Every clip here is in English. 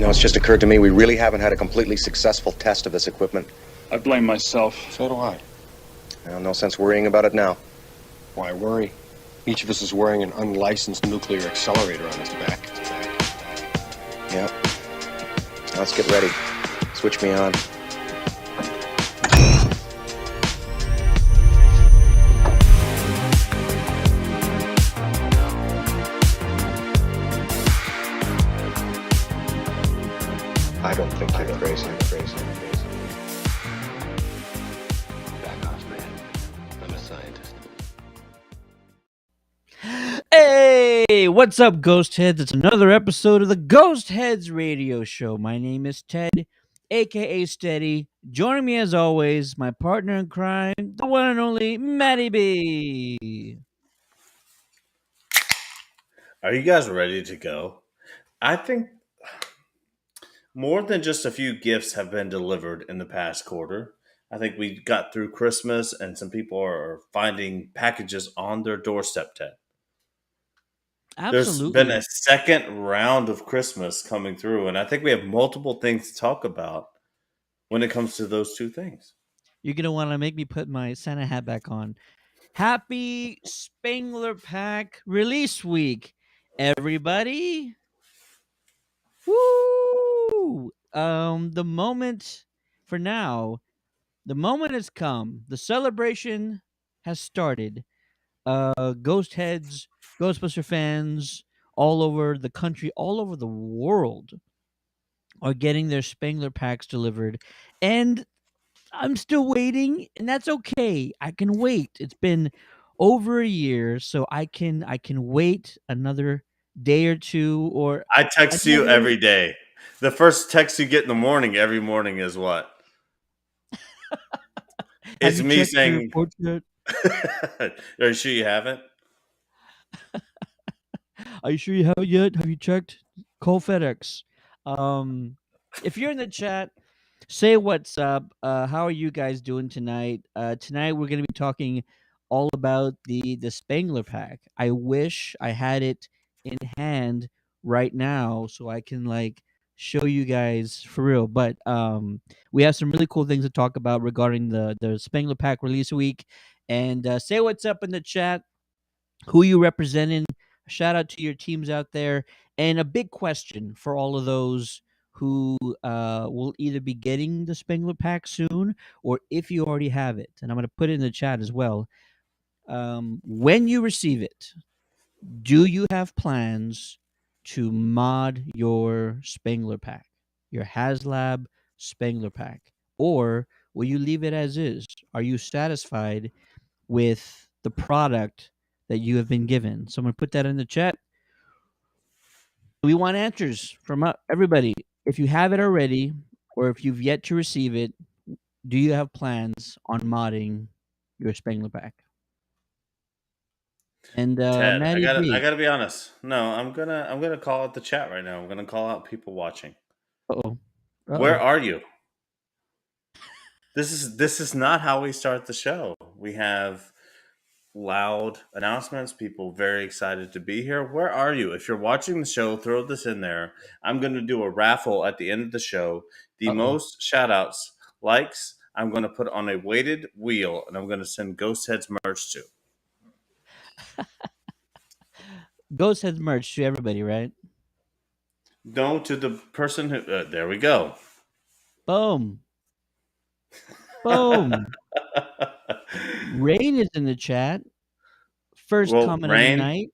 It's just occurred to me we really haven't had a completely successful test of this equipment. I blame myself. So do I. Well, no sense worrying about it now. Why worry? Each of us is wearing an unlicensed nuclear accelerator on his back. Yeah. Let's get ready. Switch me on. I don't think you're crazy. Back off, man. I'm a scientist. Hey, what's up, Ghostheads? It's another episode of the Ghostheads radio show. My name is Ted, aka Steady. Joining me as always, my partner in crime, the one and only Matty B. Are you guys ready to go? I think more than just a few gifts have been delivered in the past quarter. I think we got through Christmas and some people are finding packages on their doorstep, Ted. There's Absolutely. been a second round of Christmas coming through, and I think we have multiple things to talk about when it comes to those two things. You're going to want to make me put my Santa hat back on. Happy Spangler Pack release week, everybody. Woo! The moment for now, the moment has come. The celebration has started. Ghostheads, Ghostbuster fans all over the country, all over the world are getting their Spangler packs delivered. And I'm still waiting, and that's okay. I can wait. It's been over a year, so I can wait another day or two or I text you another. every day. The first text you get in the morning, every morning, is what? Have It's you me checked your saying, report yet? Are you sure you haven't? Are you sure you haven't yet? Have you checked? Call FedEx. If you're in the chat, say what's up. How are you guys doing tonight? Tonight we're gonna be talking all about the Spangler pack. I wish I had it in hand right now so I can like show you guys for real. But we have some really cool things to talk about regarding the Spangler pack release week. And say what's up in the chat. Who you representing? Shout out to your teams out there. And a big question for all of those who will either be getting the Spengler pack soon or if you already have it. And I'm going to put it in the chat as well. When you receive it, do you have plans to mod your Spengler pack, your Haslab Spengler pack? Or will you leave it as is? Are you satisfied with the product that you have been given? So I'm going to put that in the chat. We want answers from everybody. If you have it already, or if you've yet to receive it, do you have plans on modding your Spangler pack? And Ted, I Maddie gotta B. I gotta be honest. No, I'm gonna call out the chat right now. I'm gonna call out people watching. Uh-oh. Where are you? This is not how we start the show. We have loud announcements, people very excited to be here. Where are you? If you're watching the show, throw this in there. I'm gonna do a raffle at the end of the show. The most shout outs, likes, I'm gonna put on a weighted wheel and I'm gonna send Ghostheads merch to. Ghostheads merch to everybody, right? No, to the person who. There we go. Boom. Boom. Rain is in the chat. First comment of the Rain, night.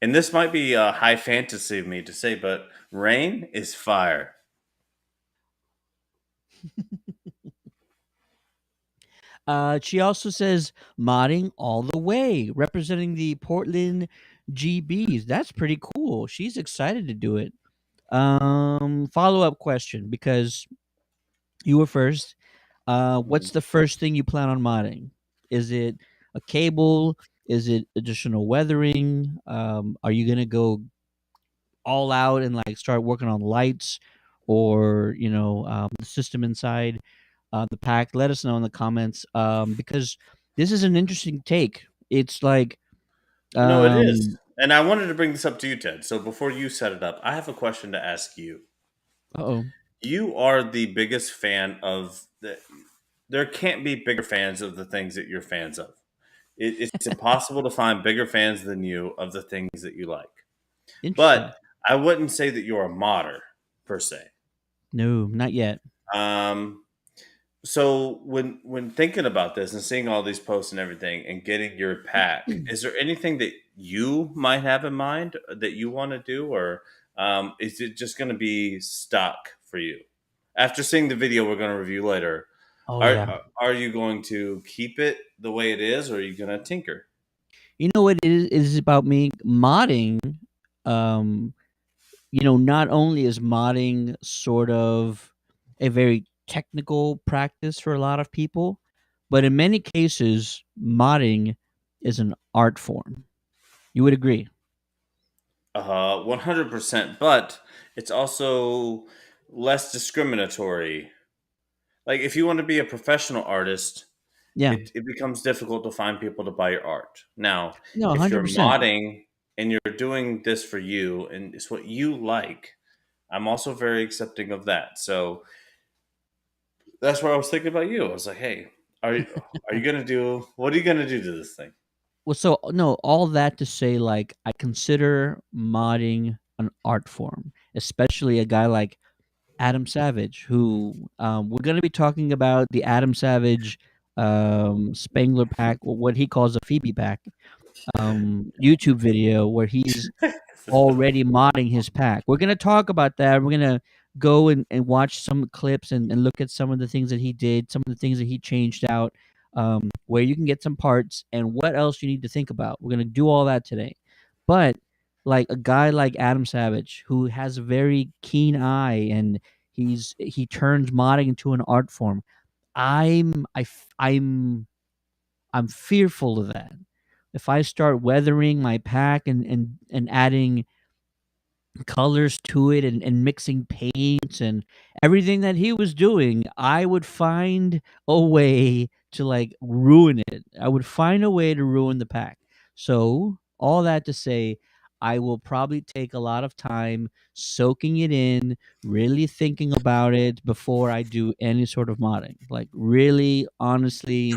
and this might be a high fantasy of me to say, but Rain is fire. She also says modding all the way, representing the Portland GBs. That's pretty cool. She's excited to do it. Follow-up question, because you were first. What's the first thing you plan on modding? Is it a cable? Is it additional weathering? Are you gonna go all out and like start working on lights, or the system inside the pack? Let us know in the comments, because this is an interesting take. It's like No, it is. And I wanted to bring this up to you, Ted. So before you set it up, I have a question to ask you. Uh-oh. You are the biggest fan of the. There can't be bigger fans of the things that you're fans of. It's impossible to find bigger fans than you of the things that you like. Interesting. But I wouldn't say that you're a modder per se. No, not yet. Um, so when thinking about this and seeing all these posts and everything and getting your pack, is there anything that you might have in mind that you want to do, or is it just going to be stuck for you? After seeing the video we're going to review later, Oh are yeah. are you going to keep it the way it is, or are you going to tinker? You know what it is about me modding? Um, not only is modding sort of a very technical practice for a lot of people, but in many cases, modding is an art form. You would agree? 100%. But it's also less discriminatory. Like if you want to be a professional artist, Yeah. it becomes difficult to find people to buy your art. Now, No, if you're 100%. modding and you're doing this for you and it's what you like, I'm also very accepting of that. So that's where I was thinking about you. I was like, hey, are you gonna do what are you gonna do to this thing? Well, so no, all that to say, like, I consider modding an art form, especially a guy like Adam Savage, who we're going to be talking about the Adam Savage Spangler pack, or what he calls a Phoebe pack, YouTube video where he's already modding his pack. We're gonna talk about that. We're gonna go and watch some clips and look at some of the things that he did, some of the things that he changed out, where you can get some parts and what else you need to think about. We're gonna do all that today. But like a guy like Adam Savage, who has a very keen eye and he turns modding into an art form. I'm I f- I'm fearful of that. If I start weathering my pack and adding colors to it and mixing paints and everything that he was doing, I would find a way to like ruin it. I would find a way to ruin the pack. So, all that to say, I will probably take a lot of time soaking it in, really thinking about it before I do any sort of modding. Like really honestly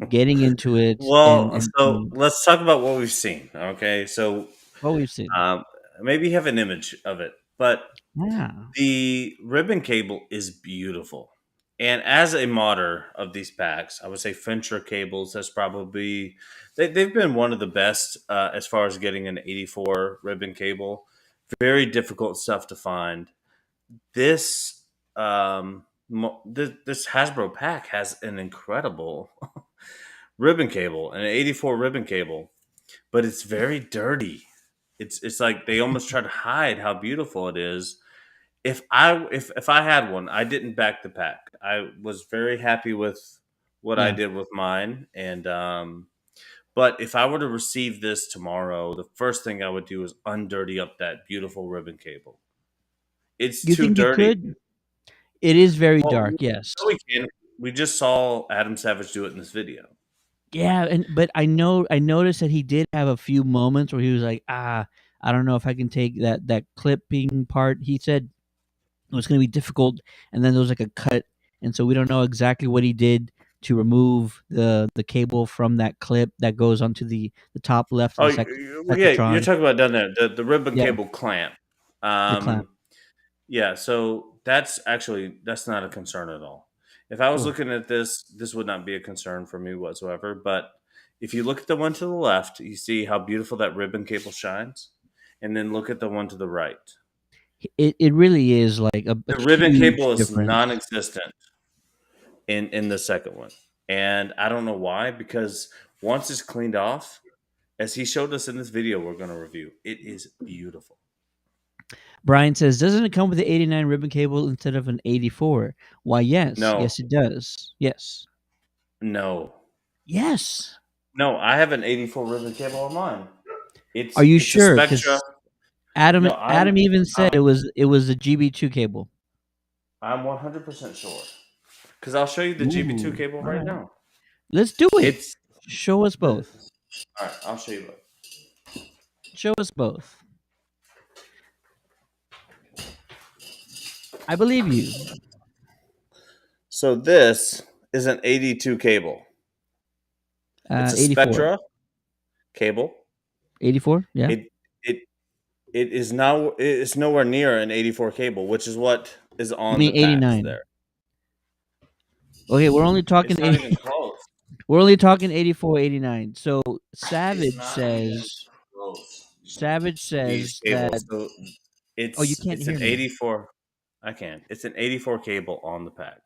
getting into it Well, so and let's talk about what we've seen. Okay, so what we've seen. um, maybe you have an image of it, but Yeah. the ribbon cable is beautiful. And as a modder of these packs, I would say Fincher cables has probably they've been one of the best as far as getting an 84 ribbon cable. Very difficult stuff to find. This this Hasbro pack has an incredible ribbon cable, an 84 ribbon cable, but it's very dirty. It's like they almost try to hide how beautiful it is. If I had one, I didn't back the pack. I was very happy with what I Yeah. did with mine, and but if I were to receive this tomorrow, the first thing I would do is undirty up that beautiful ribbon cable. It's You too think you dirty. could? It is very Well, dark, yes. no, we can. We just saw Adam Savage do it in this video. Yeah, but I noticed that he did have a few moments where he was like, "Ah, I don't know if I can take that clipping part." He said it was gonna be difficult, and then there was like a cut, and so we don't know exactly what he did to remove the cable from that clip that goes onto the top left of Oh, the well, yeah, you're secatron. talking about down there the ribbon Yeah, cable clamp. the clamp. Um, yeah, so that's not a concern at all. If I was Cool. looking at this, this would not be a concern for me whatsoever. But if you look at the one to the left, you see how beautiful that ribbon cable shines, and then look at the one to the right. It really is like a The ribbon huge cable is difference. non-existent in the second one, and I don't know why. Because once it's cleaned off, as he showed us in this video, we're going to review. It is beautiful. Brian says, "Doesn't it come with the 89 ribbon cable instead of an 84?" Why, yes. No, Yes, it does. Yes. no, Yes. no. I have an 84 ribbon cable on mine. Are you It's a sure? Spectra. Because Adam No, Adam even said I'm it was a GB2 cable. I'm 100% sure. Because I'll show you the GB2 Ooh. cable All right right. now. Let's do it. It's Show us the both. all right. I'll show you both. Show us both. I believe you. So this is an 82 cable. It's a 84. Spectra cable. 84? Yeah. It it it is now it's nowhere near an 84 cable, which is what is You on mean the packs 89? there. Okay, we're only talking It's not 80, even close. we're only talking 84, 89. So It's not even close. Savage These says that. cables. So Oh, you can't it's hear an me. 84. I can. It's an 84 cable on the pack.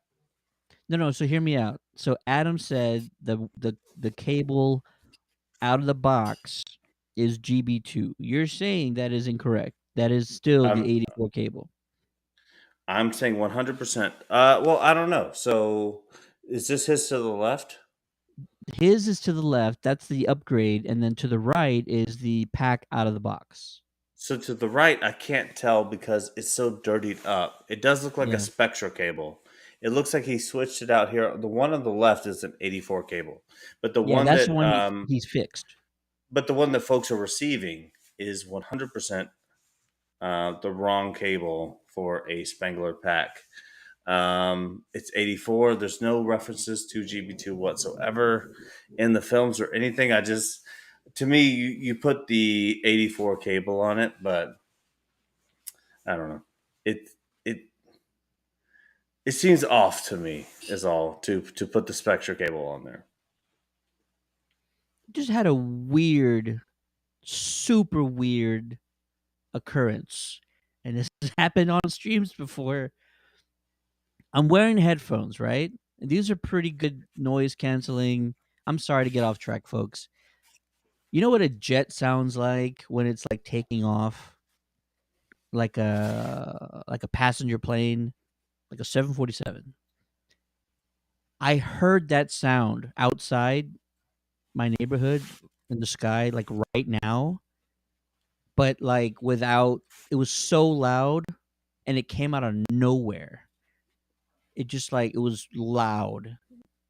No, so hear me out. So Adam said the cable out of the box is GB2. You're saying that is incorrect. That is still the I'm 84 cable. I'm saying 100%. Well, I don't know. So is this his to the left? His is to the left. That's the upgrade, and then to the right is the pack out of the box. So to the right, I can't tell because it's so dirtied up. It does look like a Yeah, Spectra cable. It looks like he switched it out here. The one on the left is an 84 cable, but the yeah, one that's the that one he's fixed. folks are receiving is 100% the wrong cable for a Spangler pack. It's 84. There's no references to GB2 whatsoever in the films or anything. To me, you put the 84 cable on it, but I don't know. It it it seems off to me. Is all to put the Spectra cable on there. Just had a weird, super weird occurrence, and this has happened on streams before. I'm wearing headphones, right? And these are pretty good noise canceling. I'm sorry to get off track, folks. You know what a jet sounds like when it's like taking off, like a passenger plane, like a 747. I heard that sound outside my neighborhood in the sky, like right now, but like without. It was so loud, and it came out of nowhere. It just like it was loud,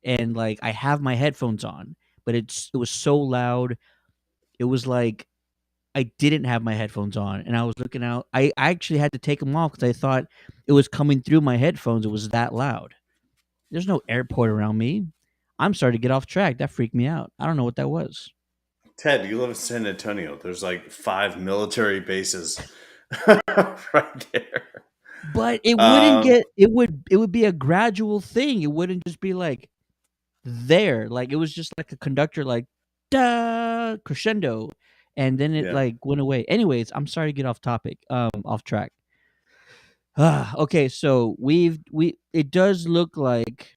and like I have my headphones on, but it was so loud. It was like I didn't have my headphones on, and I was looking out. I actually had to take them off because I thought it was coming through my headphones. It was that loud. There's no airport around me. I'm starting to get off track. That freaked me out. I don't know what that was. Ted, you live in San Antonio. There's like 5 military bases right there. But it wouldn't Um, get it would be a gradual thing. It wouldn't just be like there. Like it was just like a conductor like da crescendo, and then it yeah. like went away. Anyways, I'm sorry to get off topic, off track. Okay, so we it does look like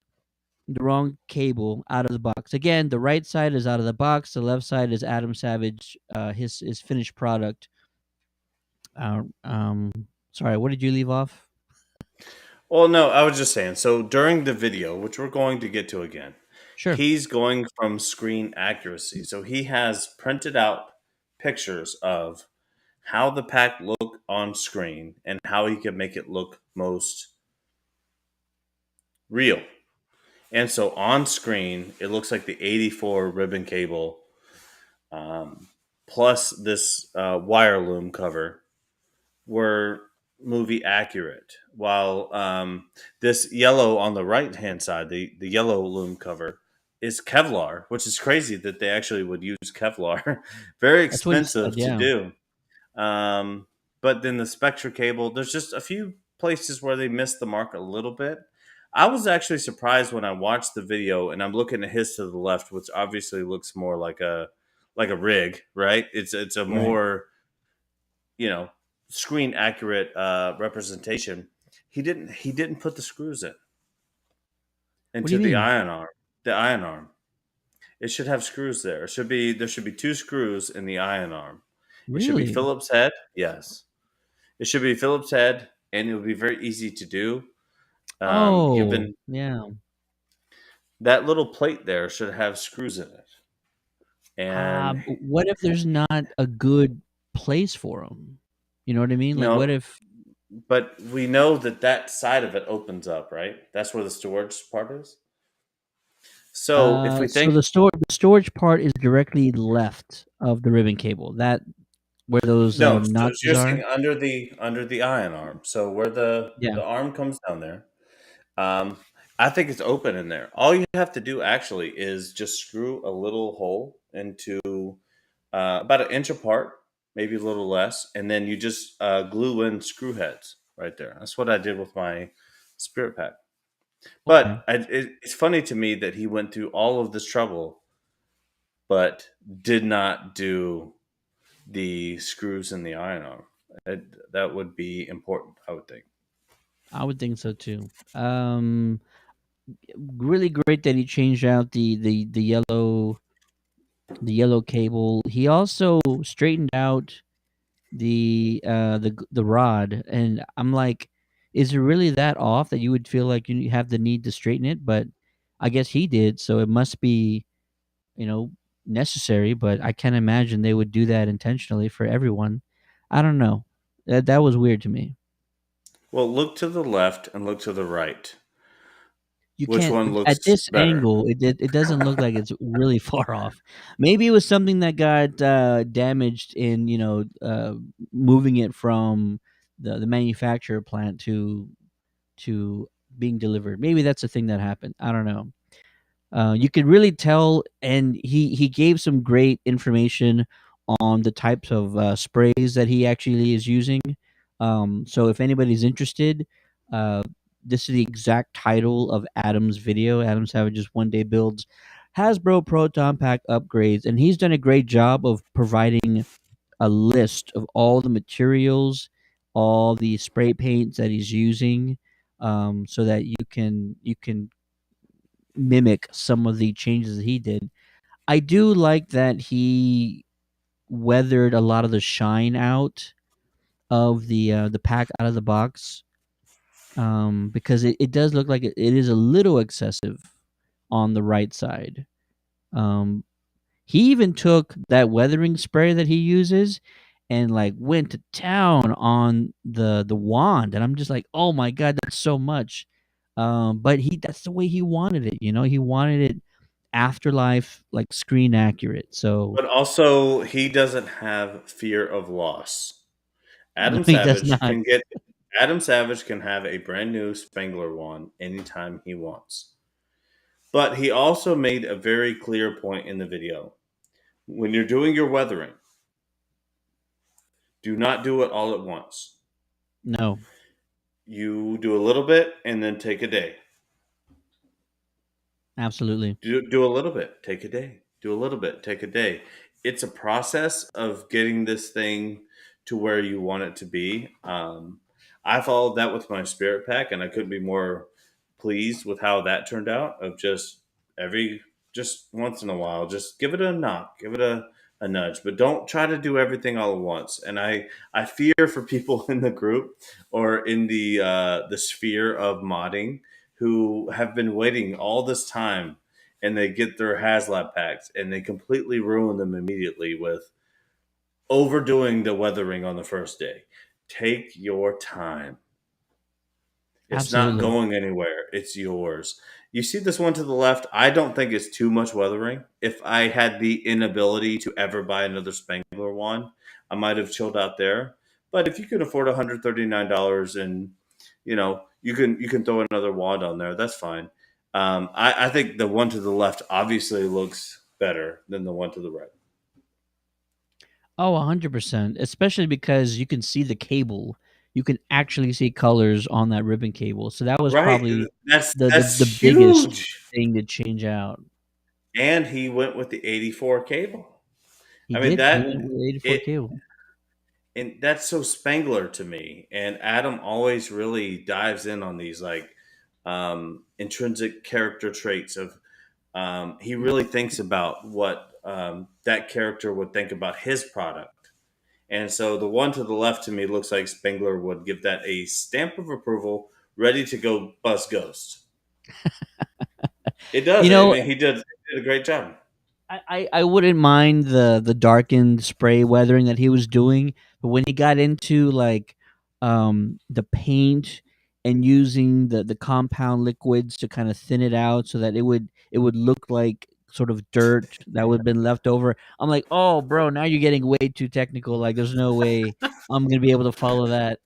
the wrong cable out of the box. Again, the right side is out of the box. The left side is Adam Savage, his finished product. Uh, um, sorry, what did you leave off? Well, no, I was just saying. So during the video, which we're going to get to again, Sure. he's going from screen accuracy. So he has printed out pictures of how the pack look on screen and how he can make it look most real. And so on screen, it looks like the 84 ribbon cable um, plus this wire loom cover were movie accurate. While this yellow on the right hand side, the yellow loom cover, is Kevlar, which is crazy that they actually would use Kevlar. Very That's what he said. expensive to Yeah. do. But then the Spectra cable, there's just a few places where they missed the mark a little bit. I was actually surprised when I watched the video and I'm looking at his to the left, which obviously looks more like a rig, right? It's a Right. more you know screen accurate representation. He didn't put the screws in What do into you the mean? ion arm. The ion arm. It should have screws there. There should be two screws in the ion arm. It should be Really? Phillips head. Yes. It should be Phillips head, and it would be very easy to do. Oh, Given yeah. that little plate there should have screws in it, and What if there's not a good place for them? You know what I mean? Like, what no, if? but we know that that side of it opens up, right? That's where the storage part is. So if we So think, the storage part is directly left of the ribbon cable. where those No, so notches you're are. saying under the ion arm. So where Yeah. the arm comes down there, um, I think it's open in there. All you have to do actually is just screw a little hole into about an inch apart, maybe a little less, and then you just glue in screw heads right there. That's what I did with my spirit pack. Okay. It's funny to me that he went through all of this trouble, but did not do the screws in the iron arm. That would be important, I would think. I would think so too. Really great that he changed out the yellow cable. He also straightened out the rod, and I'm like, is it really that off that you would feel like you have the need to straighten it? But I guess he did, so it must be, you know, necessary. But I can't imagine they would do that intentionally for everyone. I don't know. That was weird to me. Well, look to the left and look to the right. You Which can't one at looks this better? angle. It doesn't look like it's really far off. Maybe it was something that got damaged in, moving it from the manufacturer plant to being delivered. Maybe that's a thing that happened. I don't know. You could really tell, and he gave some great information on the types of sprays that he actually is using. So if anybody's interested, uh, this is the exact title of Adam's video. Adam Savage's One Day Builds Hasbro Proton Pack upgrades, and he's done a great job of providing a list of all the materials, all the spray paints that he's using, so that you can mimic some of the changes that he did. I do like that he weathered a lot of the shine out of the pack out of the box, because it does look like it is a little excessive on the right side. Um, he even took that weathering spray that he uses and like went to town on the wand, and I'm just like, oh my god, that's so much. But that's the way he wanted it. He wanted it afterlife, like screen accurate. So But also, he doesn't have fear of loss. no, Adam he does Savage not. can get Adam Savage can have a brand new Spangler one anytime he wants. But he also made a very clear point in the video. When you're doing your weathering, do not do it all at once. No, You do a little bit and then take a day. absolutely. Do a little bit, take a day. Do a little bit, take a day. It's a process of getting this thing to where you want it to be. I followed that with my spirit pack, and I couldn't be more pleased with how that turned out. Of just once in a while, just give it a knock, give it a nudge, but don't try to do everything all at once. And I fear for people in the group or in the sphere of modding who have been waiting all this time, and they get their Haslab packs and they completely ruin them immediately with overdoing the weathering on the first day. Take your time. It's not Absolutely. going anywhere. It's yours. You see this one to the left? I don't think it's too much weathering. If I had the inability to ever buy another Spangler one, I might have chilled out there. But if you can afford $139 and you can throw another wand on there, that's fine. I think the one to the left obviously looks better than the one to the right. Oh, 100%. Especially because you can see the cable. You can actually see colors on that ribbon cable. So that was Right? probably That's the that's biggest huge. thing to change out. And he went with the 84 cable. He I mean did. He that went with 84 it cable. and that's so Spangler to me. And Adam always really dives in on these like intrinsic character traits of he really thinks about what that character would think about his product. And so the one to the left to me looks like Spangler would give that a stamp of approval, ready to go bust Ghost. It You does. I know, mean, he did a great job. I wouldn't mind the darkened spray weathering that he was doing, but when he got into like the paint and using the compound liquids to kind of thin it out so that it would look like sort of dirt that would have been left over. I'm like, oh, bro, now you're getting way too technical. Like, there's no way I'm gonna be able to follow that.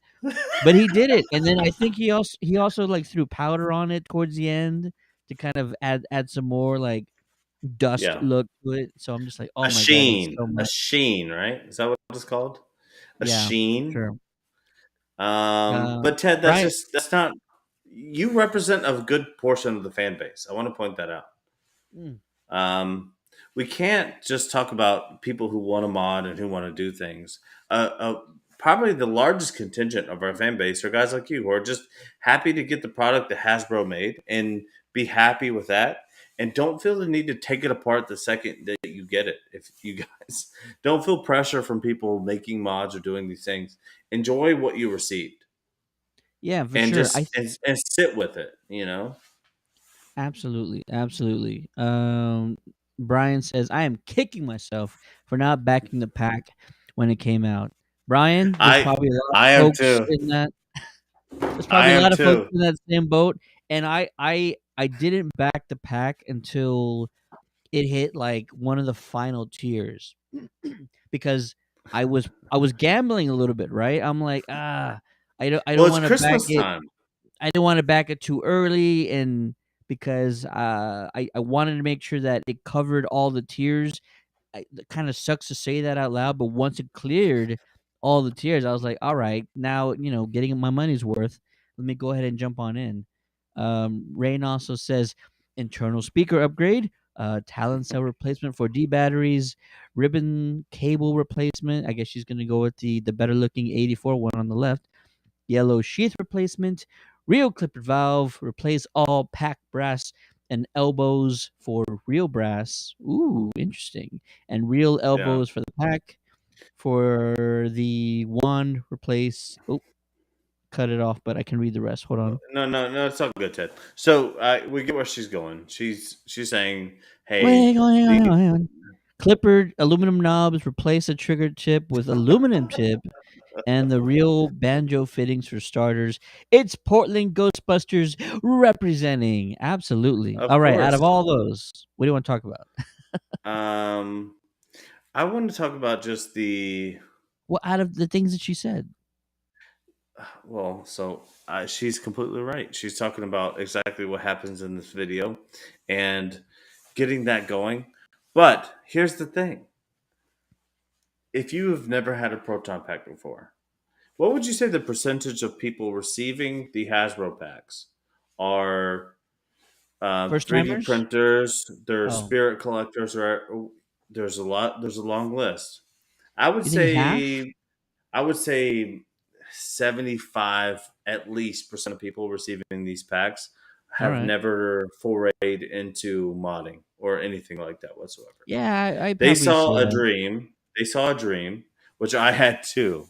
But he did it, and then I think he also like threw powder on it towards the end to kind of add some more like dust Yeah. look to it. So I'm just like, oh A my god, it's sheen. so A much. sheen, right? Is that what it's called? A Yeah, sheen. sure. But Ted, Brian, that's not you represent a good portion of the fan base. I want to point that out. mm, Um, we can't just talk about people who want to mod and who want to do things. Probably the largest contingent of our fan base are guys like you who are just happy to get the product that Hasbro made and be happy with that. And don't feel the need to take it apart the second that you get it. If you guys don't feel pressure from people making mods or doing these things, enjoy what you received yeah, for and sure. and sit with it. You know, Absolutely, absolutely. Brian says I am kicking myself for not backing the pack when it came out. Brian, there's I probably a lot I of am folks too. in that. There's I probably a am lot of folks too. in that same boat, and I didn't back the pack until it hit like one of the final tiers because I was gambling a little bit, right? I'm like, I Well, don't it's want to back Christmas it. time. I didn't want to back it too early, and because I wanted to make sure that it covered all the tiers. It kind of sucks to say that out loud, but once it cleared all the tiers, I was like, all right, now getting my money's worth. Let me go ahead and jump on in. Rain also says internal speaker upgrade, talent cell replacement for D batteries, ribbon cable replacement. I guess she's gonna go with the better looking 84 one on the left. Yellow sheath replacement, real clipper valve, replace all pack brass and elbows for real brass. Ooh, interesting. And real Yeah. elbows for the pack. For the wand, replace. Oh, cut it off, but I can read the rest. Hold on. No, it's all good, Ted. So we get where she's going. She's saying, Wait, "Hey, hang on, hang on, the hang on, hang on. Clippered aluminum knobs, replace a trigger tip with aluminum tip and the real banjo fittings for starters. It's Portland Ghostbusters representing. Absolutely. of All right, out course." of all those, what do you want to talk about? Um, I want to talk about just the Well, out of the things that she said. well. So she's completely right. She's talking about exactly what happens in this video, and getting that going. But here's the thing: if you have never had a proton pack before, what would you say the percentage of people receiving the Hasbro packs are First 3D timers? printers, there's Oh, spirit collectors, or there's a lot. There's a long list. I would you think half? say I would say 75 at least percent of people receiving these packs All have right. never forayed into modding or anything like that whatsoever. Yeah, I They probably saw say a that. dream. They saw a dream, which I had too.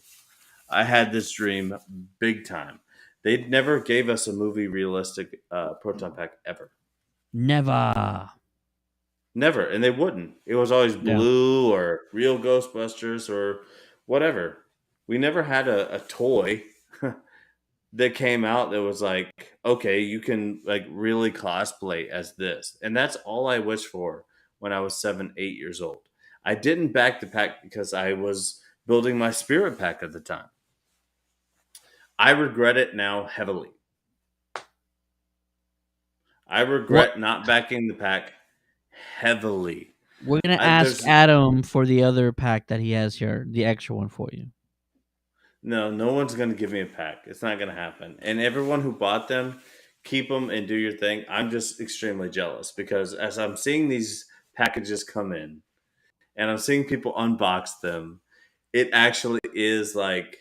I had this dream big time. They never gave us a movie realistic proton pack ever. Never. Never, and they wouldn't. It was always Yeah. blue or real Ghostbusters or whatever. We never had a toy that came out that was like, okay, you can like really cosplay as this. And that's all I wished for when I was 7, 8 years old. I didn't back the pack because I was building my spirit pack at the time. I regret it now heavily. I What regret not backing the pack heavily. we're gonna ask There's Adam for the other pack that he has here, the extra one for you. no one's going to give me a pack. It's not going to happen. And everyone who bought them, keep them and do your thing. I'm just extremely jealous because as I'm seeing these packages come in and I'm seeing people unbox them, it actually is like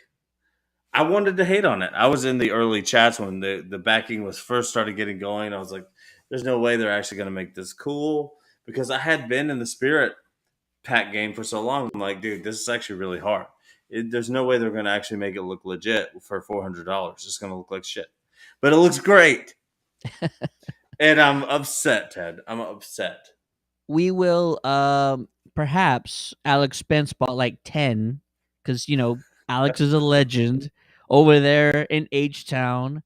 I wanted to hate on it. I was in the early chats when the backing was first started getting going. I was like, there's no way they're actually going to make this cool because I had been in the spirit pack game for so long. I'm like, dude, this is actually really hard. There's no way they're going to actually make it look legit for $400. It's going to look like shit, but it looks great. And I'm upset, Ted. I'm upset. We will perhaps Alex Spence bought like 10 because Alex is a legend over there in H Town.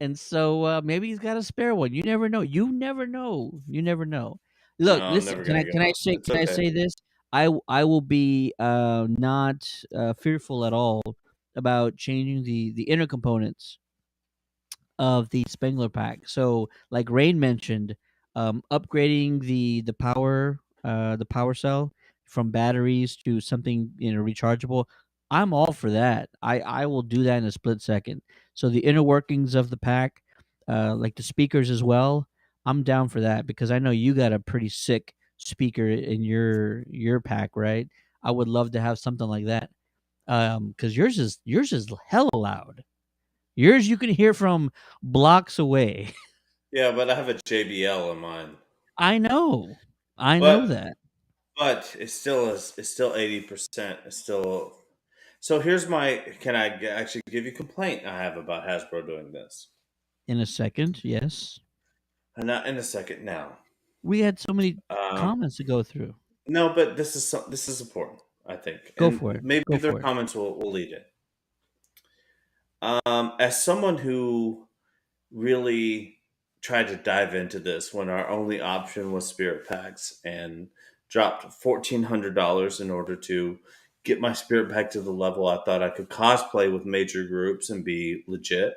And so maybe he's got a spare one. You never know. You never know. You never know. Look, No, I'm listen. never Can gonna I get can I one. say It's can I okay. say this? I will be not fearful at all about changing the inner components of the Spengler pack. So, like Rain mentioned, upgrading the power cell from batteries to something rechargeable. I'm all for that. I will do that in a split second. So the inner workings of the pack, like the speakers as well, I'm down for that because I know you got a pretty sick speaker in your pack, right? I would love to have something like that. Because yours is hella loud. Yours you can hear from blocks away. Yeah, but I have a JBL in mine. I know. I know But that. it's still 80%. It's still. So here's my. Can I actually give you a complaint I have about Hasbro doing this? In a second, yes. And not in a second now. We had so many Um, comments to go through. no, but this is important, I think, Go and for it. maybe Go their for it. comments will lead it. As someone who really tried to dive into this when our only option was spirit packs and dropped $1,400 in order to get my spirit pack to the level I thought I could cosplay with major groups and be legit.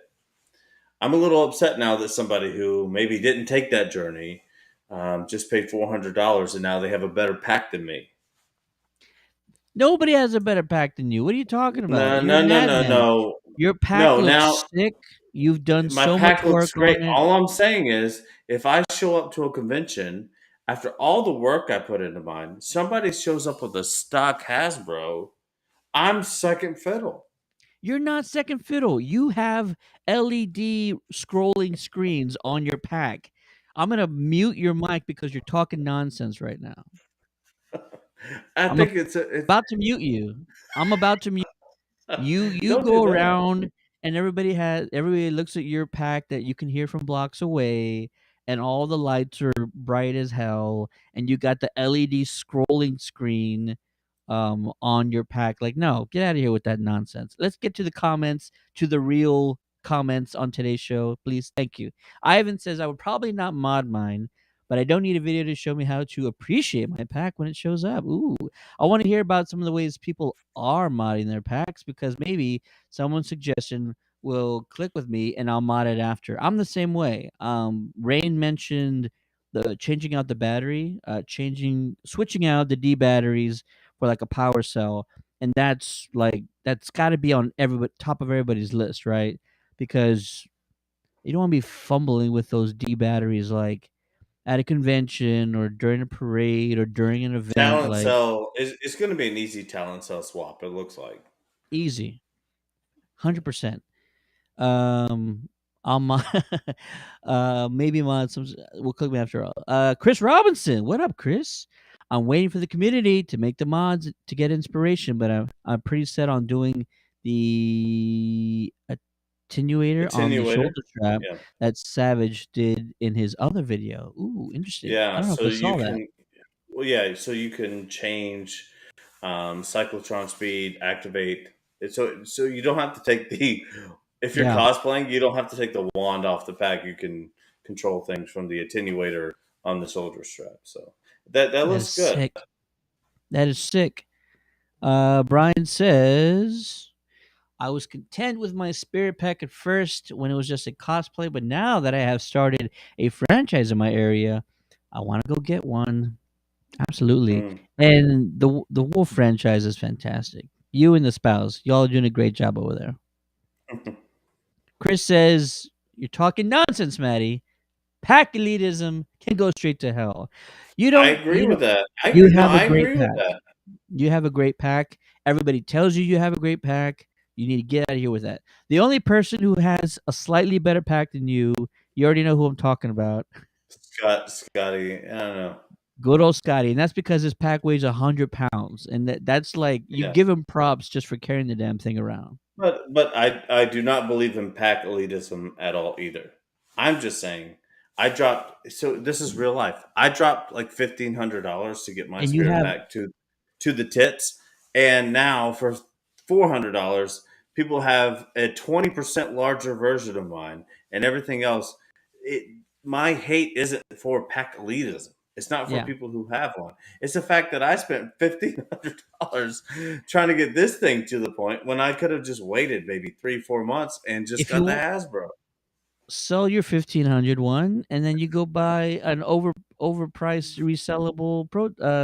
I'm a little upset now that somebody who maybe didn't take that journey just paid $400 and now they have a better pack than me. Nobody has a better pack than you. What are you talking about? No, You're a no, no, no, madman. no, Your pack no. Now looks sick. You've done my so much pack looks work on great. it. All I'm saying is, if I show up to a convention after all the work I put into mine, somebody shows up with a stock Hasbro, I'm second fiddle. You're not second fiddle. You have LED scrolling screens on your pack. I'm gonna mute your mic because you're talking nonsense right now. I I'm think it's about to mute you. I'm about to mute you don't do go that. around and everybody looks at your pack that you can hear from blocks away and all the lights are bright as hell and you got the LED scrolling screen on your pack. Like, no, get out of here with that nonsense. Let's get to the comments, to the real comments on today's show, please. Thank you. Ivan says I would probably not mod mine, but I don't need a video to show me how to appreciate my pack when it shows up. Ooh, I want to hear about some of the ways people are modding their packs because maybe someone's suggestion will click with me and I'll mod it after. I'm the same way. Rain mentioned the changing out the battery, switching out the D batteries for like a power cell, and that's got to be on everybody top of everybody's list, right? Because you don't want to be fumbling with those D batteries like at a convention or during a parade or during an event. Talent Like, cell is it's going to be an easy talent cell swap. It looks like. easy, 100%. Um, I'll mod, maybe mod some. We'll click me after all. Chris Robinson, what up, Chris? I'm waiting for the community to make the mods to get inspiration, but I'm pretty set on doing the attenuator on the Attenuator. shoulder strap Yeah. that Savage did in his other video. Ooh, interesting. I Yeah. don't know if So I you saw that. can. Well, yeah. So you can change cyclotron speed, activate. So you don't have to take the. If you're Yeah, cosplaying, you don't have to take the wand off the pack. You can control things from the attenuator on the shoulder strap. So that that looks is good. sick. That is sick. Brian says I was content with my spirit pack at first when it was just a cosplay, but now that I have started a franchise in my area, I want to go get one. Absolutely. Mm. And the Wolf franchise is fantastic. You and the spouse, y'all are doing a great job over there. Chris says, "You're talking nonsense, Maddie. Pack elitism can go straight to hell. You I don't agree with that. I you agree. No, have a I great agree with pack. that. You have a great pack. Everybody tells you you have a great pack. You need to get out of here with that. The only person who has a slightly better pack than you already know who I'm talking about. Scotty. I don't know. Good old Scotty, and that's because his pack weighs 100 pounds, and that's like you Yeah. give him props just for carrying the damn thing around. But I do not believe in pack elitism at all either. I'm just saying I dropped so this is real life. I dropped like $1,500 to get my And you spirit have pack to the tits, and now for $400, people have a 20% larger version of mine, and everything else. It my hate isn't for pack elitism. It's not for Yeah. people who have one. It's the fact that I spent $1,500 trying to get this thing to the point when I could have just waited maybe 3-4 months and just If got the you Hasbro. sell your 1,500 one, and then you go buy an overpriced resellable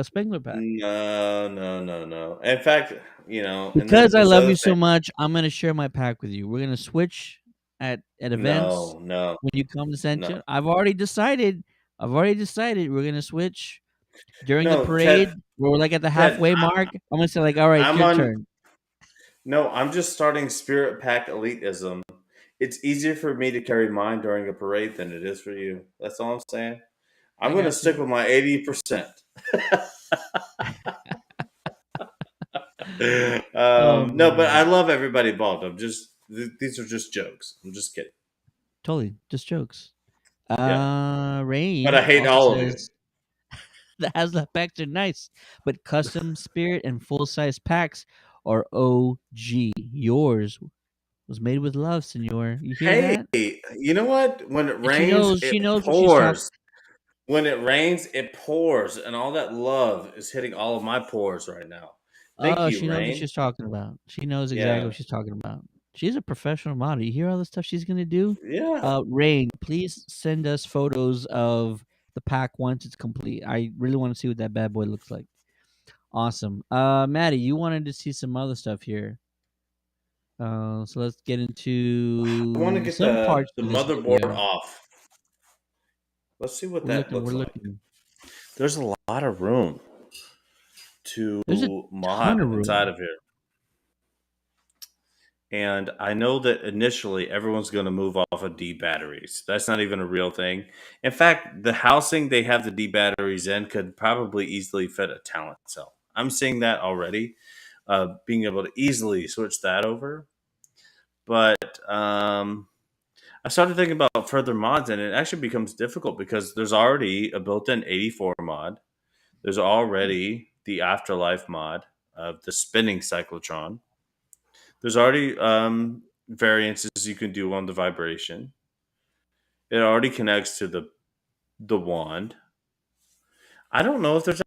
Spengler pack. No, no, no, no. In fact, and then Because I this love other you thing. so much, I'm gonna share my pack with you. We're gonna switch at events No, no, when you come to Central. no, I've already decided. We're gonna switch during the no, Ted, parade. We're like at the Ted. halfway mark. I'm gonna say like, all right, it's I'm your on. turn. No, I'm just starting Spirit Pack elitism. It's easier for me to carry mine during a parade than it is for you. That's all I'm saying. I'm I going to got you. stick with my 80%. Oh No, but I man, love everybody involved. These are just jokes. I'm just kidding. totally, just jokes. Yeah, but I Rain hate also all of you. says the Haslab packs are nice, but custom Spirit and full size packs are OG. Yours was made with love, Senor. You hear Hey, that? you know what? When it And she rains, knows. it She knows what she's talking. pours. When it rains, it pours, and all that love is hitting all of my pores right now. Thank Oh, you, she knows what Rain. she's talking about. She knows exactly Yeah, what she's talking about. She's a professional model. You hear all the stuff she's gonna do? yeah. Rain, please send us photos of the pack once it's complete. I really want to see what that bad boy looks like. Awesome. Maddie, you wanted to see some other stuff here. So let's get I want to into get some the parts the of this motherboard video. off. Let's see what We're that looking. We're looks like. looking. There's a lot of room to There's a ton mod of inside room. of here. And I know that initially everyone's going to move off of D batteries. That's not even a real thing. In fact, the housing they have the D batteries in could probably easily fit a talent cell. I'm seeing that already, being able to easily switch that over. But I started thinking about further mods, and it actually becomes difficult because there's already a built in 84 mod. There's already the Afterlife mod of the spinning cyclotron. There's already variances you can do on the vibration. It already connects to the wand. I don't know if there's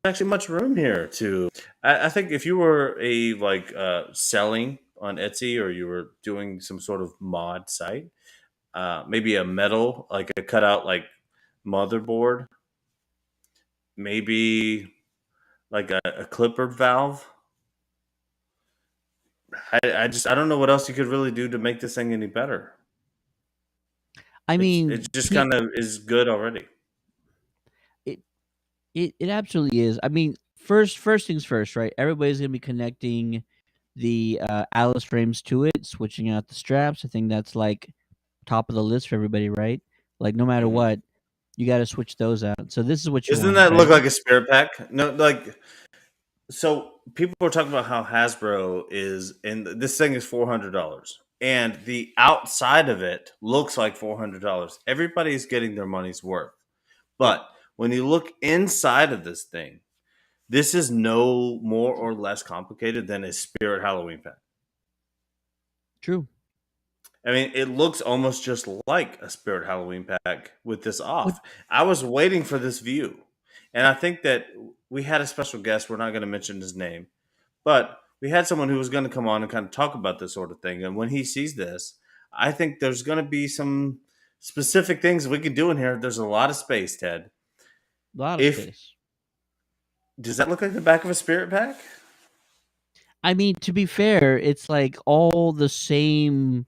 actually much room here to. I think if you were a selling on Etsy or you were doing some sort of mod site, maybe a metal like a cutout motherboard, maybe like a clipper valve. I don't know what else you could really do to make this thing any better. I It mean, just kind of is good already. it it absolutely is. I mean, first things first, right? Everybody's gonna be connecting the Alice frames to it, switching out the straps. I think that's like top of the list for everybody, right? Like no matter Hmm. what, you got to switch those out. So this is what you Doesn't wanted, that right? look like a spirit pack? No, so people are talking about how Hasbro is, and this thing is $400, and the outside of it looks like $400. Everybody's getting their money's worth, but when you look inside of this thing, this is no more or less complicated than a Spirit Halloween pack. True. I mean, it looks almost just like a Spirit Halloween pack with this What? off. I was waiting for this view, and I think that we had a special guest. We're not going to mention his name, but we had someone who was going to come on and kind of talk about this sort of thing. And when he sees this, I think there's going to be some specific things we can do in here. There's a lot of space, Ted. A lot of If space. Does that look like the back of a Spirit pack? I mean, to be fair, it's like all the same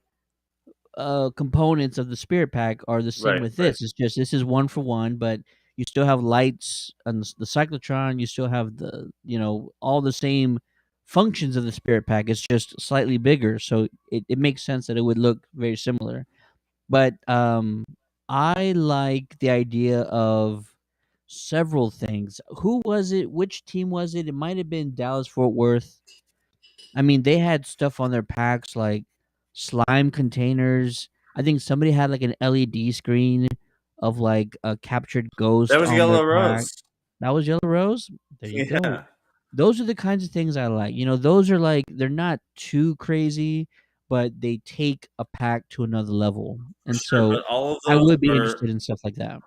components of the spirit pack are the same Right, with right. this. It's just this is one for one, but you still have lights and the cyclotron. You still have the all the same functions of the spirit pack. It's just slightly bigger, so it makes sense that it would look very similar. But I like the idea of several things. Who was it? Which team was it? It might have been Dallas Fort Worth. I mean, they had stuff on their packs like slime containers. I think somebody had like an LED screen of like a captured That ghost was on their Yellow pack. Rose. That was Yellow Rose. There you go. Yeah, Those are the kinds of things I like. Those are like they're not too crazy, but they take a pack to another level. for And sure. so But all of I those would be are interested in stuff like that.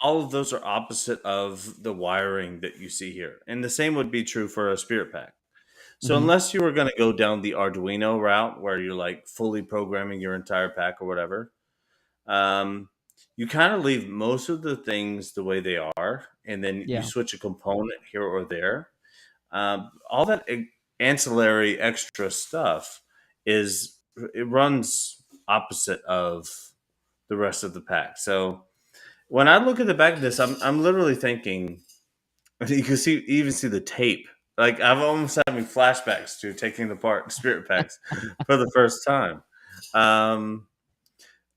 all of those are opposite of the wiring that you see here. And the same would be true for a spirit pack. So Hmm. unless you were going to go down the Arduino route where you're like fully programming your entire pack or whatever, um, you kind of leave most of the things the way they are, and then you Yeah. switch a component here or there. All that ancillary extra stuff is it runs opposite of the rest of the pack. So when I look at the back of this, I'm literally thinking you can even see the tape. Like I'm almost having flashbacks to taking apart spirit packs for the first time. Um,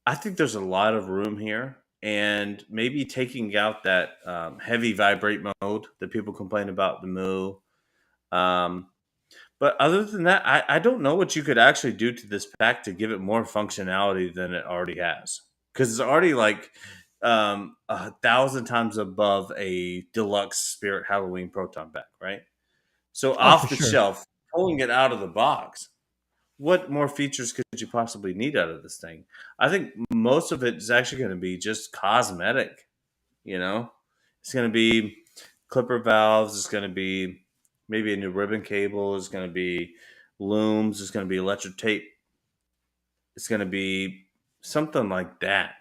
I think there's a lot of room here, and maybe taking out that heavy vibrate mode that people complain about the moo. Um, but other than that, I don't know what you could actually do to this pack to give it more functionality than it already has. Because it's already like 1,000 times above a deluxe Spirit Halloween Proton Pack, right? So Oh, for off the sure. shelf, pulling it out of the box, what more features could you possibly need out of this thing? I think most of it is actually going to be just cosmetic. You know, it's going to be clipper valves. It's going to be maybe a new ribbon cable. It's going to be looms. It's going to be electric tape. It's going to be something like that.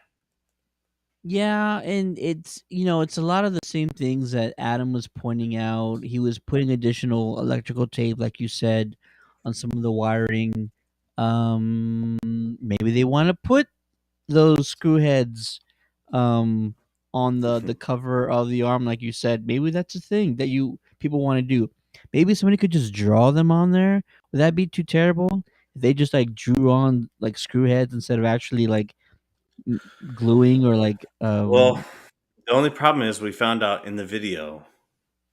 Yeah, and it's a lot of the same things that Adam was pointing out. He was putting additional electrical tape, like you said, on some of the wiring. Maybe they want to put those screw heads on the cover of the arm, like you said. Maybe that's a thing that you people want to do. Maybe somebody could just draw them on there. Would that be too terrible? If they just like drew on like screw heads instead of actually like gluing or like Well, the only problem is we found out in the video,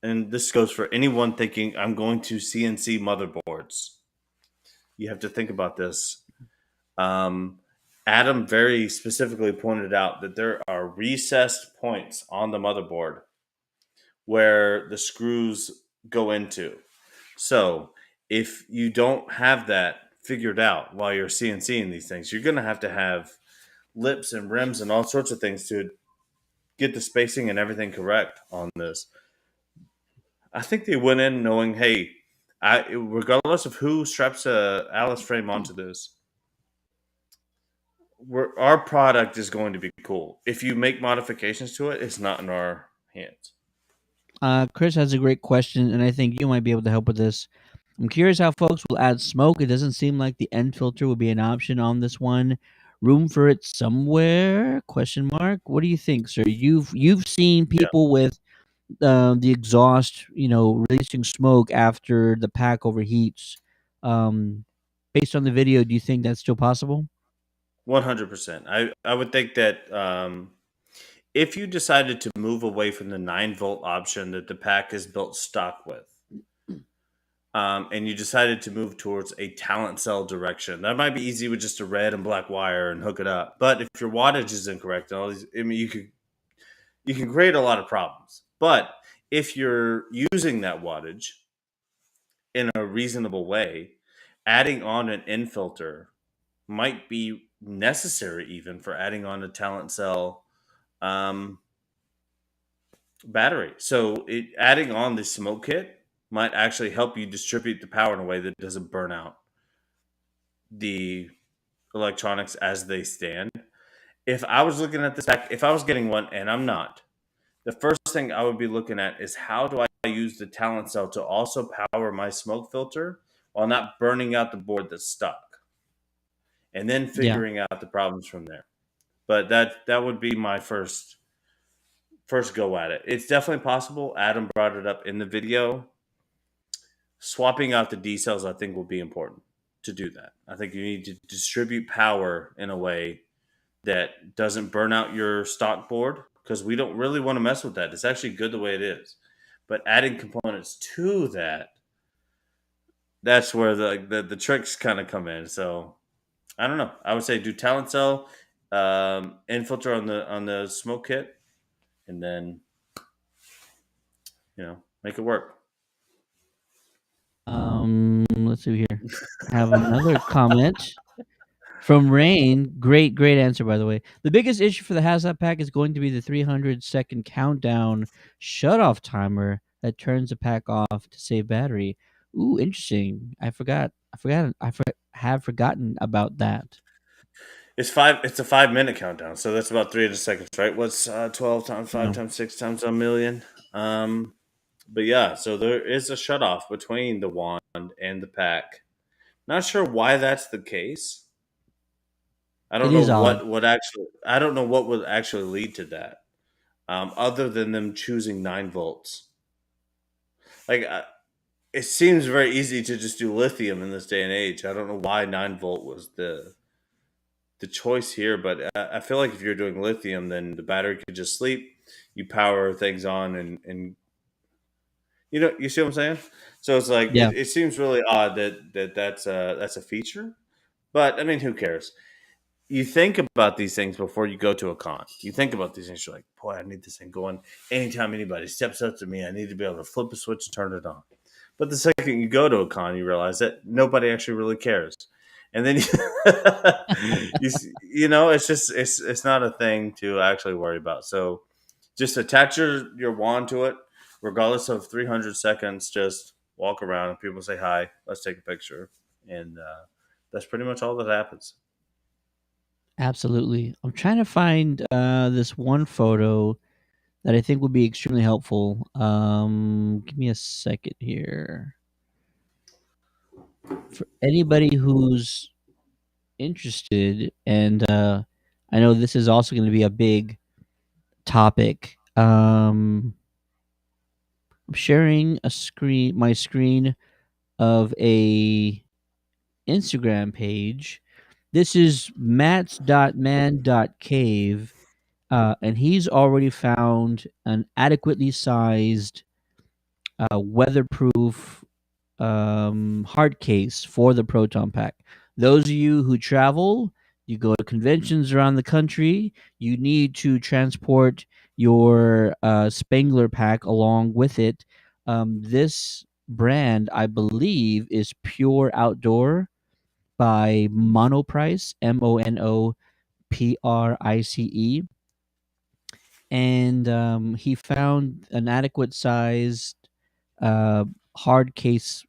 and this goes for anyone thinking I'm going to CNC motherboards. You have to think about this. Um, Adam very specifically pointed out that there are recessed points on the motherboard where the screws go into. So if you don't have that figured out while you're CNCing these things, you're going to have lips and rims and all sorts of things to get the spacing and everything correct on this. I think they went in knowing, hey, regardless of who straps a Alice frame onto this, our product is going to be cool. If you make modifications to it, it's not in our hands. Chris has a great question, and I think you might be able to help with this. I'm curious how folks will add smoke. It doesn't seem like the end filter would be an option on this one. Room for it somewhere? Question mark. What do you think, sir? You've seen Yeah, people with the exhaust, releasing smoke after the pack overheats. Um, Based on the video, do you think that's still possible? 100%. I would think that if you decided to move away from the 9-volt option that the pack is built stock with, and you decided to move towards a talent cell direction, that might be easy with just a red and black wire and hook it up. But if your wattage is incorrect and all these, I mean, you can create a lot of problems. But if you're using that wattage in a reasonable way, adding on an in filter might be necessary even for adding on a talent cell um, battery. So adding on the smoke kit might actually help you distribute the power in a way that doesn't burn out the electronics as they stand. If I was looking at this pack, if I was getting one and I'm not, the first thing I would be looking at is how do I use the talent cell to also power my smoke filter while not burning out the board that's stuck, and then Yeah. figuring out the problems from there. But that would be my first go at it. It's definitely possible. Adam brought it up in the video. Swapping out the D cells, I think, will be important to do that. I think you need to distribute power in a way that doesn't burn out your stock board because we don't really want to mess with that. It's actually good the way it is. But adding components to that, that's where the tricks kind of come in. So I don't know. I would say do talent cell, infiltrate on the smoke kit, and then make it work. Let's see here. I have another comment. From Rain, great answer by the way. The biggest issue for the Haslab pack is going to be the 300-second countdown shut-off timer that turns the pack off to save battery. Ooh, interesting. Have forgotten about that. It's a 5 minute countdown, so that's about 300 seconds, right? What's 12 times Yeah. 5 times 6 times a million? But yeah, so there is a shut off between the wand and the pack. Not sure why that's the case. I It don't know is odd. what would actually. I don't know what would actually lead to that, other than them choosing 9 volts. Like it seems very easy to just do lithium in this day and age. I don't know why 9 volt was the choice here, but I feel like if you're doing lithium, then the battery could just sleep. You power things on, and you see what I'm saying. So it's like Yeah. it seems really odd that's a feature. But I mean, who cares? You think about these things before you go to a con. You think about these things. You're like, boy, I need this thing going. Anytime anybody steps up to me, I need to be able to flip a switch and turn it on. But the second you go to a con, you realize that nobody actually really cares. And then it's just it's not a thing to actually worry about. So just attach your wand to it, regardless of 300 seconds. Just walk around and people say hi. Let's take a picture, and that's pretty much all that happens. Absolutely. I'm trying to find this one photo that I think would be extremely helpful. Give me a second here. For anybody who's interested, and I know this is also going to be a big topic. I'm sharing my screen of a Instagram page. This is mats.man.cave, and he's already found an adequately sized, weatherproof hard case for the Proton Pack. Those of you who travel, you go to conventions around the country, you need to transport your Spangler pack along with it. This brand, I believe, is Pure Outdoor by Monoprice, Monoprice, and he found an adequate sized uh, hard case,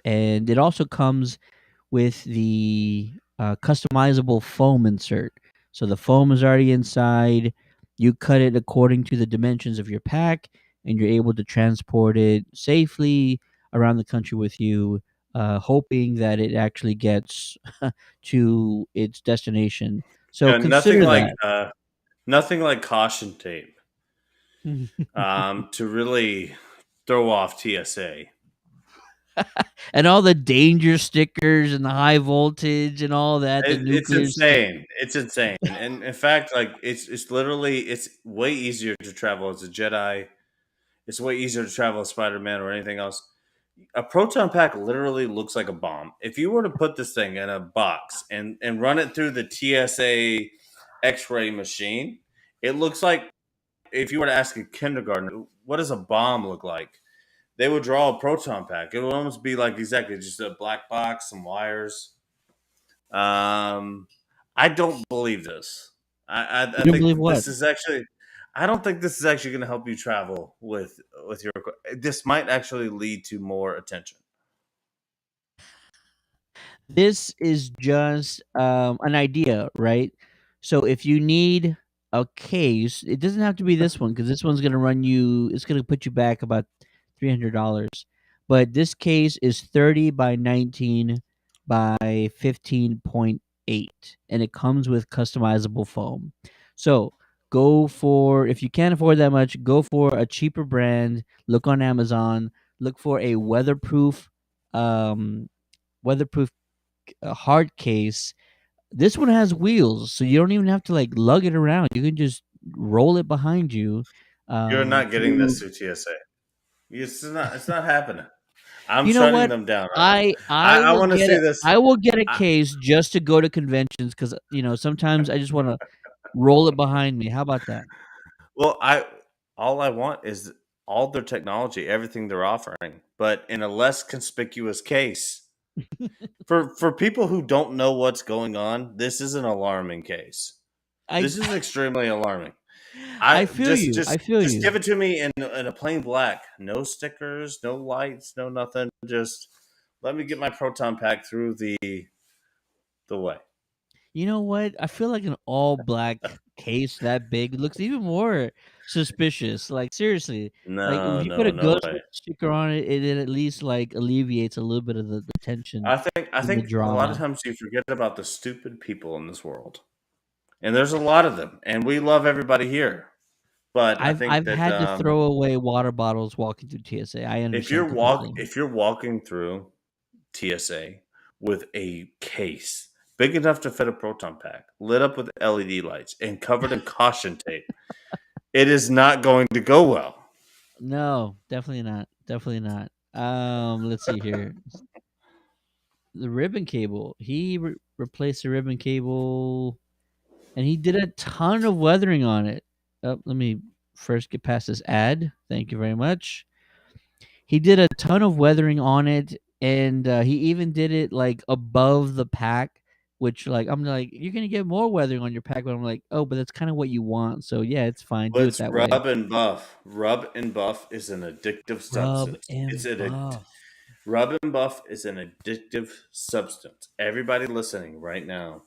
and it also comes with the customizable foam insert. So the foam is already inside. You cut it according to the dimensions of your pack, and you're able to transport it safely around the country with you, hoping that it actually gets to its destination. So Yeah, consider that. nothing like caution tape to really throw off TSA. And all the danger stickers and the high voltage and all that, the It's nuclear stuff. insane. It's insane. And in fact, like it's literally it's way easier to travel as a Jedi. It's way easier to travel as Spider Man or anything else. A proton pack literally looks like a bomb. If you were to put this thing in a box and run it through the TSA X-ray machine, it looks like if you were to ask a kindergartner, what does a bomb look like? They would draw a proton pack. It would almost be like exactly just a black box, some wires. Um, I don't believe this. I You don't think believe that what? this is actually. I don't think this is actually going to help you travel with your. This might actually lead to more attention. This is just an idea, right? So if you need a case, it doesn't have to be this one because this one's gonna run you. It's gonna put you back about $300. But this case is 30 by 19 by 15.8, and it comes with customizable foam. So go for, if you can't afford that much, go for a cheaper brand. Look on Amazon. Look for a um, weatherproof hard case. This one has wheels, so you don't even have to like lug it around. You can just roll it behind you You're not getting through. this through TSA. It's not. It's not happening. I'm You know shutting what? them down. I I will want to get see it. this. I will get a I, case just to go to conventions because sometimes I just want to roll it behind me. How about that? well, I all I want is all their technology, everything they're offering, but in a less conspicuous case. For people who don't know what's going on, this is an alarming case. I This is extremely alarming. I I feel you. I feel just give you. it to me in a plain black. No stickers, no lights, no nothing. Just let me get my proton pack through the way. You know what? I feel like an all black case that big looks even more suspicious. Like seriously, like if No, you put a no Ghostbuster way. sticker on it, it at least like alleviates a little bit of the tension I and the think a lot of drama. times you forget about the stupid people in this world, and there's a lot of them, and we love everybody here. But I think I've that had to throw away water bottles walking through TSA. I understand completely. if you're walking through TSA with a case big enough to fit a proton pack, lit up with LED lights, and covered in caution tape, it is not going to go well. No, definitely not. Definitely not. Let's see here. The ribbon cable. He replaced the ribbon cable, and he did a ton of weathering on it. Let me first get past this ad. Thank you very much. He did a ton of weathering on it, and he even did it like above the pack. Which, like, I'm like, you're gonna get more weathering on your pack, but I'm like, oh, but that's kind of what you want. So yeah, it's fine. Do it Let's that way. rub and buff. Rub and buff is an addictive Rub substance. and buff. Rub and buff is an addictive substance. Everybody listening right now,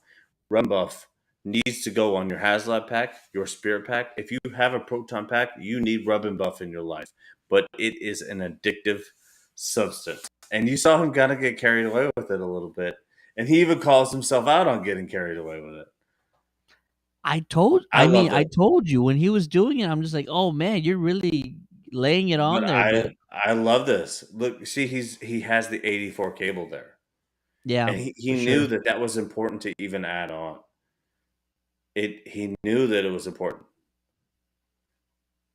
rub and buff needs to go on your Haslab pack, your Spirit pack. If you have a proton pack, you need rub and buff in your life. But it is an addictive substance. And you saw him kind of get carried away with it a little bit. And he even calls himself out on getting carried away with it. I I mean, loved I it. told you when he was doing it, I'm just like, oh man, you're really laying it on But there. But I love this. Look, see, he has the 84 cable there. yeah, And he for knew sure. that that was important to even add on. He knew that it was important.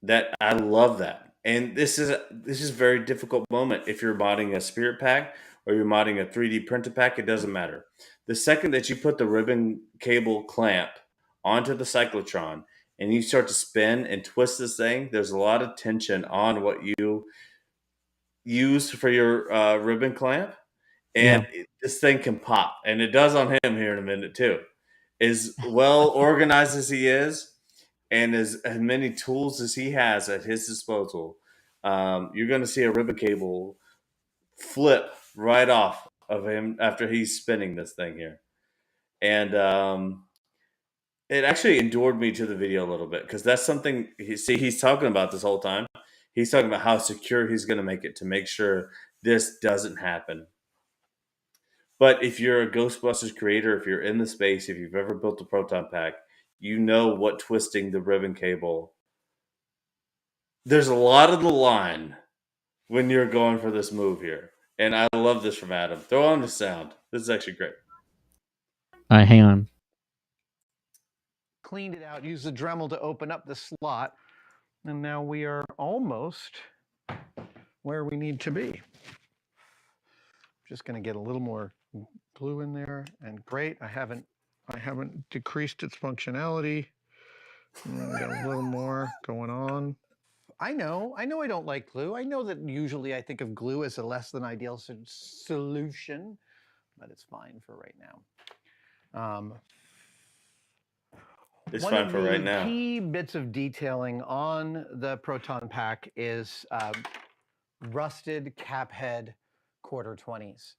That I love that. And this is a very difficult moment if you're modding a spirit pack or you're modding a 3D printer pack, it doesn't matter. The second that you put the ribbon cable clamp onto the cyclotron and you start to spin and twist this thing, there's a lot of tension on what you use for your ribbon clamp, Yeah, and this thing can pop, and it does on him here in a minute too. As well organized as he is, and as many tools as he has at his disposal, you're going to see a ribbon cable flip right off of him after he's spinning this thing here, and it actually endured me to the video a little bit because that's something he's talking about this whole time. He's talking about how secure he's going to make it to make sure this doesn't happen. But if you're a Ghostbusters creator, if you're in the space, if you've ever built a proton pack, you know what twisting the ribbon cable. There's a lot of the line when you're going for this move here. And I love this from Adam. Throw on the sound. This is actually great. all right, hang on. Cleaned it out, used the Dremel to open up the slot, and now we are almost where we need to be. Just going to get a little more glue in there, and great. I haven't decreased its functionality. Got a little more going on. I know I don't like glue. I know that usually I think of glue as a less than ideal solution, but it's fine for right now. It's One fine of for the right now. key bits of detailing on the Proton Pack is rusted cap head quarter 20s.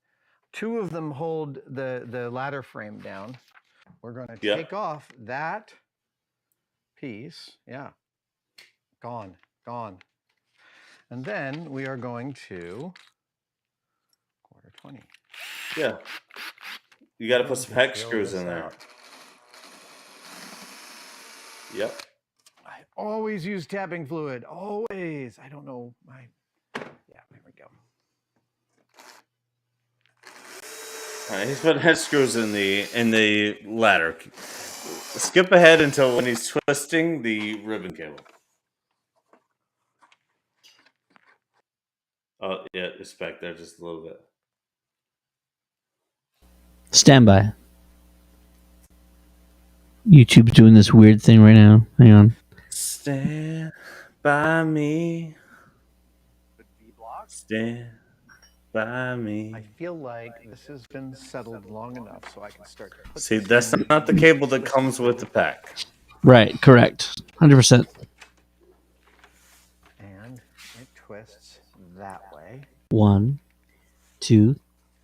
Two of them hold the ladder frame down. We're going to take off that piece. Yeah, gone. And then we are going to quarter 20. Yeah. You got to put some hex screws in there. Yep. I always use tapping fluid. Always. I don't know. Yeah, there we go. All right, he's putting head screws in the ladder. Skip ahead until when he's twisting the ribbon cable. Oh, yeah, it's back there just a little bit. Stand by. YouTube's doing this weird thing right now. Hang on. Stand by me. Stand by me. I feel like this has been settled long enough so I can start to put See, this that's in not the cable that this comes with the pack. Right, correct. 100%. and it twists that way. 1, 2,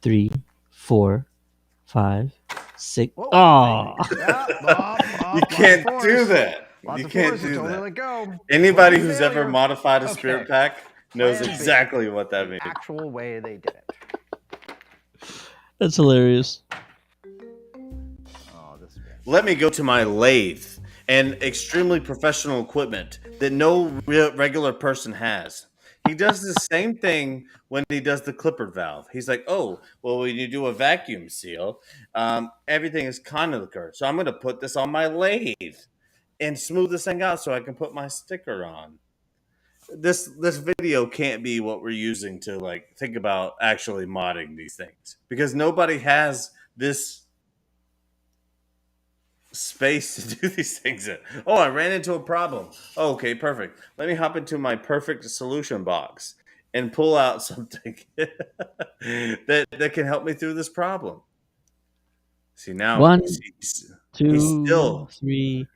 3, 4, 5, 6. Whoa, Oh, Yeah, You can't do that. Lots You of can't force, do totally that. let go. Anybody Rookie who's ever failure. modified a Okay. spirit pack knows Plan B. exactly what that The means. actual way they did it. that's hilarious. Oh, this. Let me go to my lathe and extremely professional equipment that no regular person has. He does the same thing when he does the clippered valve. He's like, oh, well, when you do a vacuum seal, everything is conical. So I'm going to put this on my lathe and smooth this thing out so I can put my sticker on. This video can't be what we're using to like think about actually modding these things because nobody has this space to do these things in. Oh, I ran into a problem. Oh, okay, perfect. Let me hop into my perfect solution box and pull out something that can help me through this problem. See now, 1, he's 2, 3,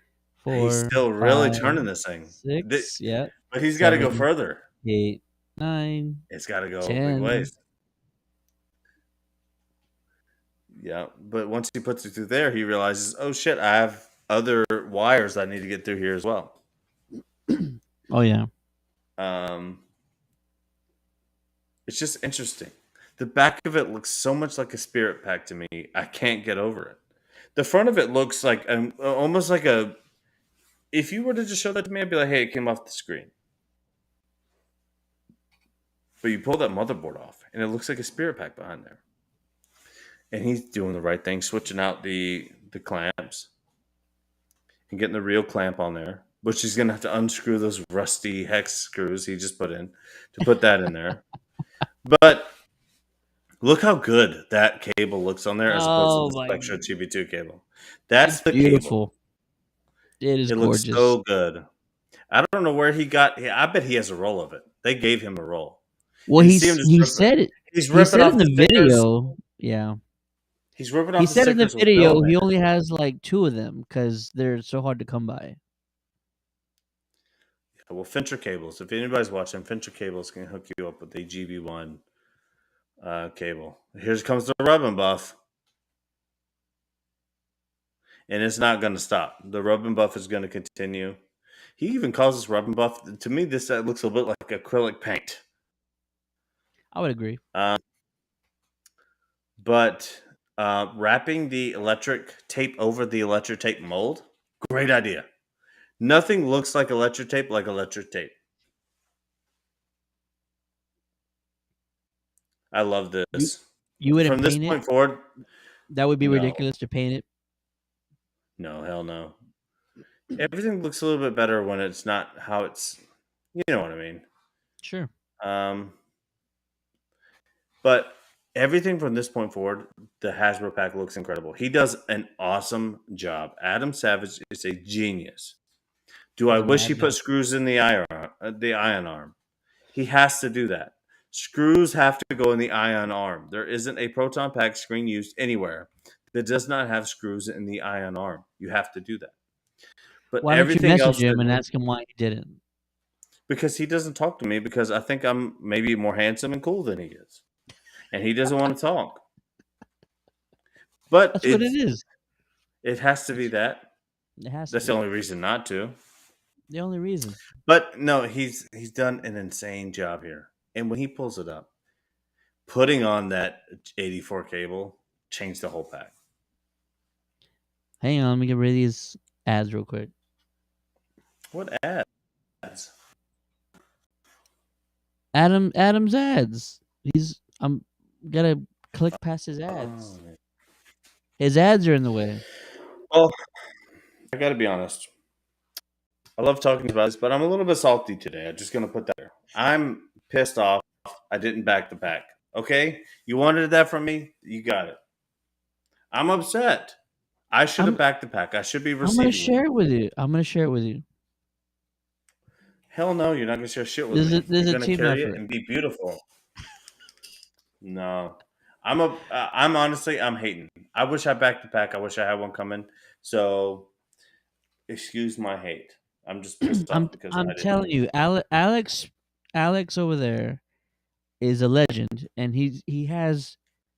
4. he's still really 5, turning this thing. 6. Yeah. But he's got to go 7, further. 8, 9. It's got to go 10. big ways. Yeah, but once he puts it through there, he realizes, oh shit, I have other wires I need to get through here as well. Oh yeah. It's just interesting. The back of it looks so much like a spirit pack to me. I can't get over it. The front of it looks like almost like a. If you were to just show that to me, I'd be like, hey, it came off the screen. But you pull that motherboard off, and it looks like a spirit pack behind there. And he's doing the right thing, switching out the clamps and getting the real clamp on there, which he's going to have to unscrew those rusty hex screws he just put in to put that in there. But look how good that cable looks on there as opposed to the Spectra TB2 cable. That's the beautiful. Cable. It is It gorgeous. looks so good. I don't know where he got. I bet he has a roll of it. They gave him a roll. Well, You he see him just said it. He's He ripping said off in the stickers. video. Yeah. He's ripping off He the said in the stickers with video Bill, he man. only has like 2 of them because they're so hard to come by. Well, Fincher cables. If anybody's watching, Fincher cables can hook you up with a GB1 cable. Here comes the rub and buff. And it's not going to stop. The rub and buff is going to continue. He even calls this rub and buff. To me, this looks a bit like acrylic paint. I would agree. But wrapping the electric tape over the electric tape mold, great idea. Nothing looks like electric tape. I love this. You wouldn't From this paint point it? forward, That would be No. ridiculous to paint it. no, hell no. Everything looks a little bit better when it's not how it's, you know what I mean. Sure. But everything from this point forward, the Hasbro pack looks incredible. He does an awesome job. Adam Savage is a genius. Do I He's a wish he madman. put screws in the ion arm? He has to do that. Screws have to go in the ion arm. There isn't a proton pack screen used anywhere that does not have screws in the ion arm. You have to do that. But Why don't you everything else message him that- and ask him why he didn't? because he doesn't talk to me because I think I'm maybe more handsome and cool than he is. And he doesn't want to talk. But That's what it is. It has to be that. It has That's to the be. only reason not to. The only reason. But no, he's done an insane job here. And when he pulls it up, putting on that 84 cable changed the whole pack. Hang on, let me get rid of these ads real quick. What ads? Adam's ads. I'm gotta click past his ads. Oh, His ads are in the way. well, I got to be honest. I love talking about this, but I'm a little bit salty today. I'm just going to put that there. I'm pissed off. I didn't back the pack. Okay? You wanted that from me? You got it. I'm upset. I should have backed the pack. I should be I'm receiving gonna share it with you. I'm gonna share it with you. Hell no, you're not going to share shit with This me. is- this is You're a going to team carry effort. it and be beautiful. No, I'm honestly, I'm hating. I wish I backed the pack. I wish I had one coming. So excuse my hate. I'm just pissed I'm off because I'm I didn't. telling you, Alex over there is a legend, and he has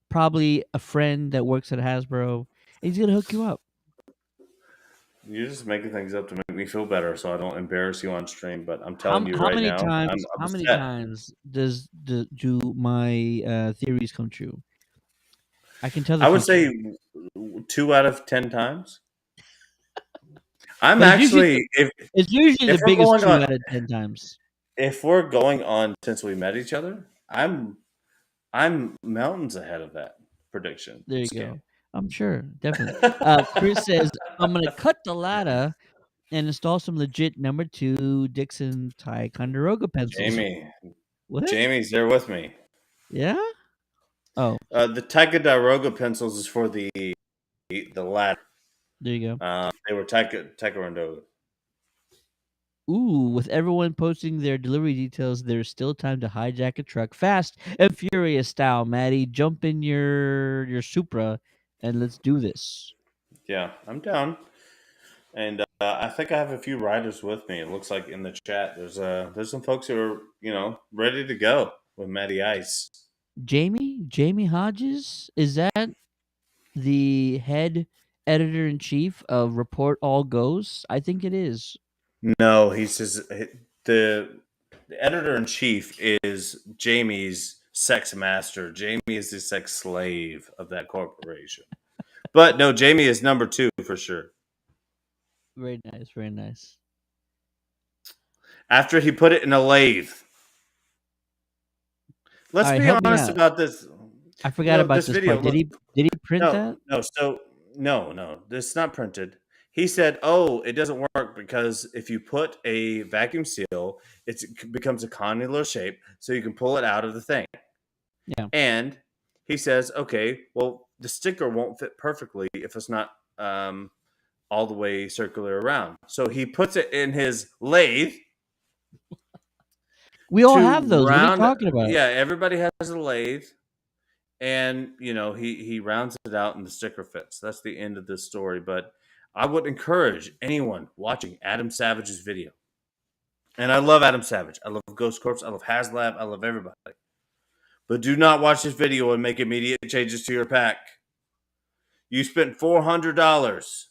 probably a friend that works at Hasbro. He's gonna hook you up. You're just making things up to make me feel better, so I don't embarrass you on stream. But I'm How telling you how right many now, I'm times how many upset. times do my theories come true? I can tell the I would future, say 2 out of 10 times. I'm but actually it's usually if the we're biggest going on 2 out of 10 times. if we're going on since we met each other, I'm mountains ahead of that prediction There you scale. go. I'm sure, definitely. Chris says I'm gonna cut the ladder and install some legit number 2 Dixon Ticonderoga pencils. Jamie, What? Jamie's there with me. Yeah. Oh, The Ticonderoga pencils is for the ladder. there you go. They were Ticonderoga. Ooh, with everyone posting their delivery details, there's still time to hijack a truck fast and furious style. Maddie, jump in your Supra and let's do this. Yeah, I'm down. And I think I have a few riders with me. It looks like in the chat there's some folks who are ready to go with Matty Ice. Jamie Hodges, is that the head editor in chief of Report All Ghosts? I think it is. No, he says the editor in chief is Jamie's sex master. Jamie is the sex slave of that corporation. But no, Jamie is number 2 for sure. Very nice, very nice. After he put it in a lathe. Let's All right, be help me honest out. about this. I forgot about This this video. part. Did he print that? No. This is not printed. He said, "Oh, it doesn't work because if you put a vacuum seal, it becomes a connular shape, so you can pull it out of the thing." Yeah. And he says, "Okay, well, the sticker won't fit perfectly if it's not all the way circular around." So he puts it in his lathe We all to have those. What are you round. talking about? Yeah, everybody has a lathe. And he rounds it out and the sticker fits. That's the end of this story. But I would encourage anyone watching Adam Savage's video, and I love Adam Savage, I love Ghost Corpse, I love Haslab, I love everybody, but do not watch this video and make immediate changes to your pack. You spent $400.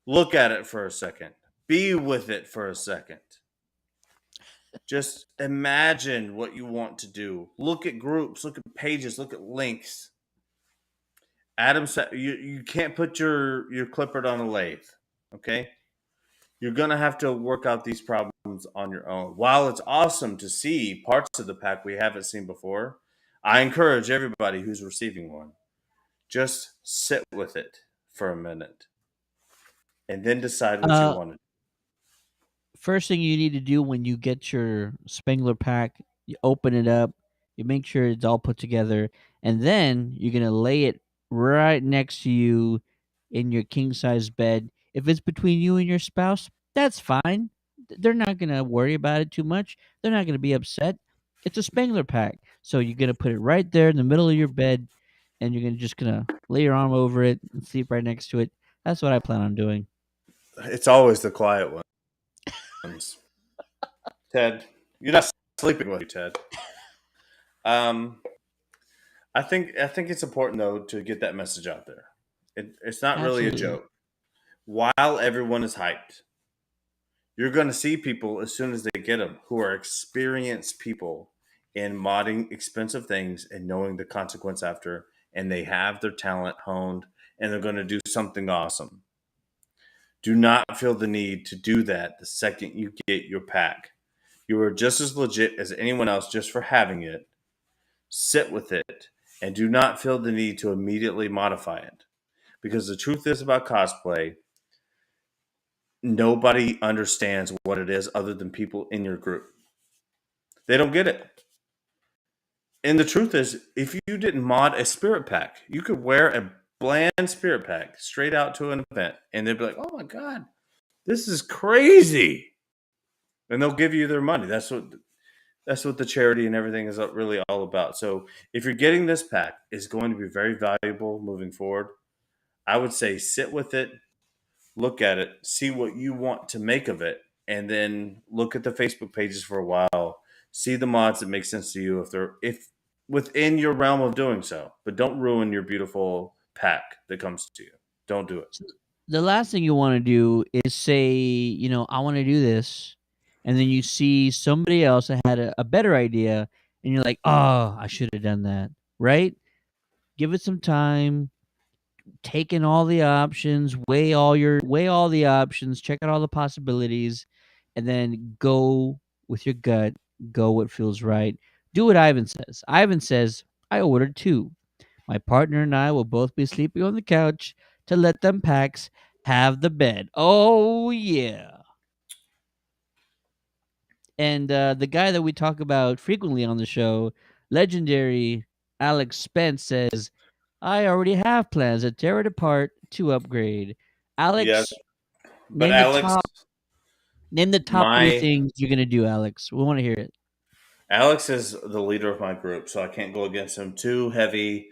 Look at it for a second, be with it for a second. Just imagine what you want to do. Look at groups, look at pages, look at links. Adam said you can't put your clipboard on a lathe, okay? You're gonna have to work out these problems on your own. While it's awesome to see parts of the pack we haven't seen before, I encourage everybody who's receiving one, just sit with it for a minute and then decide what you Uh, want to do. First thing you need to do when you get your Spengler pack, you open it up, you make sure it's all put together, and then you're gonna lay it right next to you in your king size bed. If it's between you and your spouse, that's fine. They're not gonna worry about it too much. They're not gonna be upset. It's a Spengler pack, so you're gonna put it right there in the middle of your bed, and you're gonna lay your arm over it and sleep right next to it. That's what I plan on doing. It's always the quiet ones. Ted, you're not sleeping with you, Ted. I think it's important though to get that message out there. It's not really a Absolutely. joke. While everyone is hyped, you're going to see people as soon as they get them who are experienced people in modding expensive things and knowing the consequence after, and they have their talent honed and they're going to do something awesome. Do not feel the need to do that the second you get your pack. You are just as legit as anyone else just for having it. Sit with it and do not feel the need to immediately modify it. Because the truth is about cosplay, nobody understands what it is other than people in your group. They don't get it. And the truth is, if you didn't mod a spirit pack, you could wear a bland spirit pack straight out to an event and they'd be like, "Oh my God, this is crazy." And they'll give you their money. That's what That's what the charity and everything is really all about. So if you're getting this pack, it's going to be very valuable moving forward. I would say sit with it, look at it, see what you want to make of it, and then look at the Facebook pages for a while. See the mods that make sense to you if within your realm of doing so. But don't ruin your beautiful pack that comes to you. Don't do it. The last thing you want to do is say, I want to do this, and then you see somebody else that had a better idea, and you're like, oh, I should have done that, right? Give it some time, take in all the options, weigh all the options, check out all the possibilities, and then go with your gut, go what feels right. Do what Ivan says. Ivan says, I ordered two. My partner and I will both be sleeping on the couch to let them packs have the bed. Oh yeah. And the guy that we talk about frequently on the show, legendary Alex Spence, says, I already have plans to tear it apart to upgrade. Yeah, Alex, but name the Alex, top name the top three my things you're gonna do, Alex. We want to hear it. Alex is the leader of my group, so I can't go against him too heavy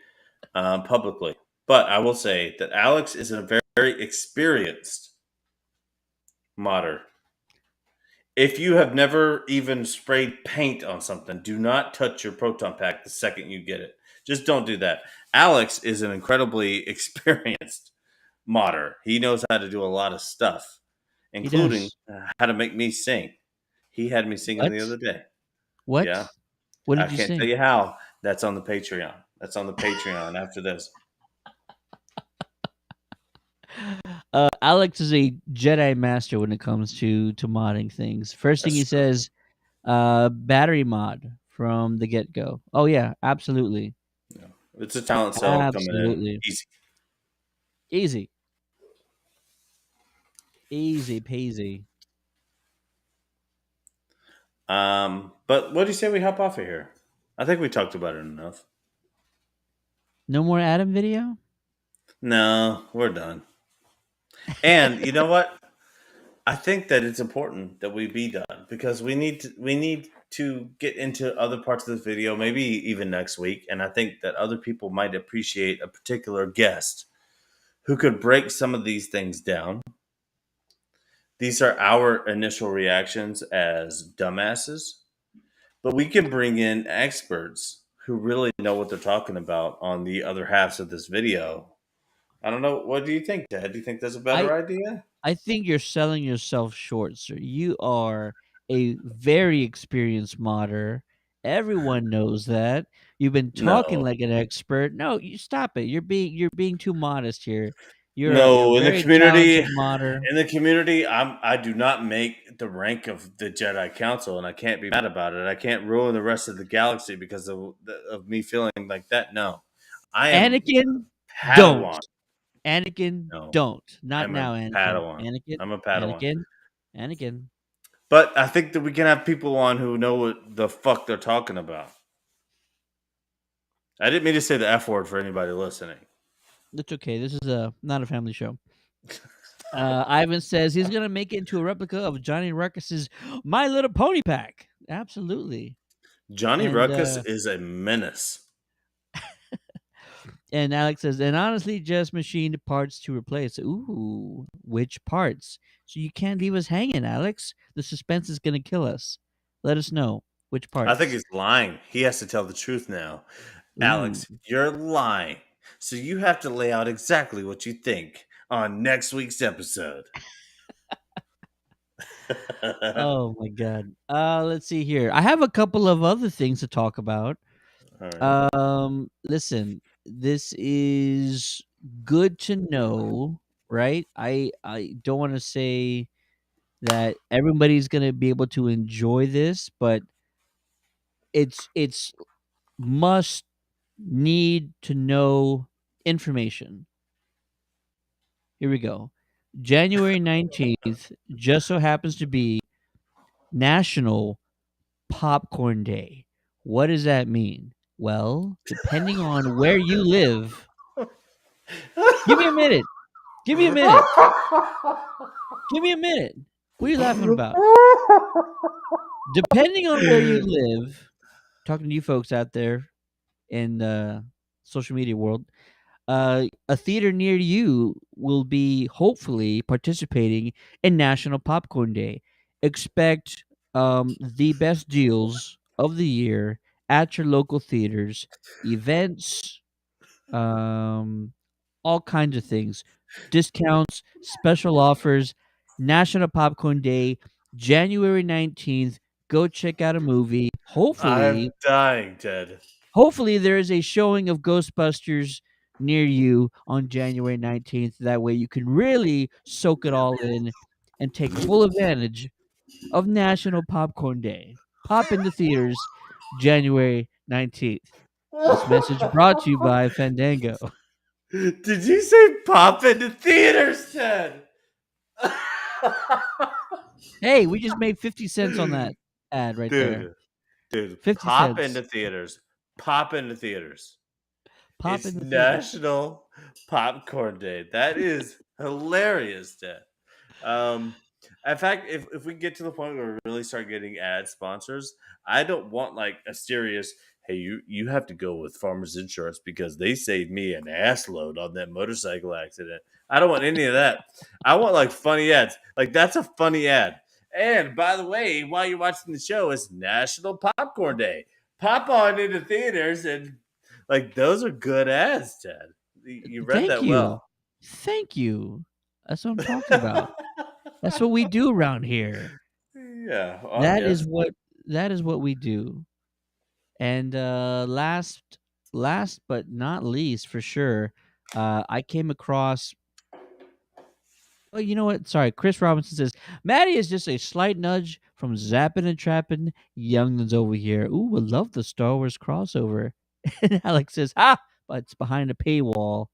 publicly. But I will say that Alex is a very, very experienced modder. If you have never even sprayed paint on something, do not touch your proton pack the second you get it. Just don't do that. Alex is an incredibly experienced modder. He knows how to do a lot of stuff, He including does. how to make me sing. He had me singing What? the other day. What? Yeah. What I did you can't tell sing? you how. That's on the Patreon. That's on the Patreon after this. Alex is a Jedi master when it comes to modding things. First thing he That's true. says, battery mod from the get go. Oh yeah, absolutely, Yeah. It's a talent cell coming in absolutely, easy. easy, easy peasy. But what do you say we hop off of here? I think we talked about it enough. No more Adam video. No, we're done. And you know what? I think that it's important that we be done because we need to get into other parts of this video, maybe even next week. And I think that other people might appreciate a particular guest who could break some of these things down. These are our initial reactions as dumbasses, but we can bring in experts who really know what they're talking about on the other halves of this video. I don't know. What do you think, Dad? Do you think that's a I better idea? I think you're selling yourself short, sir. You are a very experienced modder. Everyone knows that. You've been talking No. like an expert. No, you stop it. You're being too modest here. You're a No, very talented modder. I do not make the rank of the Jedi Council, and I can't be mad about it. I can't ruin the rest of the galaxy because of me feeling like that. No, I am Anakin, don't. Padawan. Anakin, No, don't. Not I'm a now, Anakin. Padawan. Anakin, I'm a Padawan. Anakin, Anakin. But I think that we can have people on who know what the fuck they're talking about. I didn't mean to say the F word for anybody listening. That's okay. This is not a family show. Ivan says he's gonna make it into a replica of Johnny Ruckus's My Little Pony pack. Absolutely. Johnny And Ruckus is a menace. and Alex says, and honestly, just machined parts to replace. Ooh, which parts? So you can't leave us hanging, Alex. The suspense is gonna kill us. Let us know which I think parts. he's lying. He has to tell the truth now. Ooh. Alex, you're lying. So you have to lay out exactly what you think on next week's episode. All Oh my god. Let's see here. I have a couple of other things to talk about. right. Listen, this is good to know, right? I don't want to say that everybody's going to be able to enjoy this, but it's must need to know information. Here we go. January 19th just so happens to be National Popcorn Day. What does that mean? Well, depending on where you live, give me a minute. Give me a minute. Give me a minute. What are you laughing about? Depending on where you live, talking to you folks out there in the social media world, a theater near you will be hopefully participating in National Popcorn Day. Expect the best deals of the year at your local theaters, events, um, all kinds of things, discounts, special offers. National Popcorn Day, January 19th. Go check out a movie. I'm dying, Ted. Hopefully there is a showing of Ghostbusters near you on January 19th. That way you can really soak it all in and take full advantage of National Popcorn Day. Pop into theaters January 19th. This message brought to you by Fandango. Did you say pop into theaters, Ted? Hey, we just made 50 cents on that ad right there. Dude, 50 pop cents. into theaters. Pop into theaters. Pop It's in the theater. National Popcorn Day. That is hilarious, Ted. Um, in fact, if we get to the point where we really start getting ad sponsors, I don't want like a serious. Hey, you have to go with Farmers Insurance because they saved me an ass load on that motorcycle accident. I don't want any of that. I want like funny ads. Like that's a funny ad. And by the way, while you're watching the show, it's National Popcorn Day. Pop on into theaters and like those are good ads, Ted. You read Thank that you. well. Thank you. That's what I'm talking about. That's what we do around here. Yeah. Oh, That yes. is what we do. And last but not least, for sure, I came across. Oh, you know what? Sorry, Chris Robinson says Maddie is just a slight nudge from zapping and trapping youngins over here. Ooh, would love the Star Wars crossover. And Alex says, but it's behind a paywall.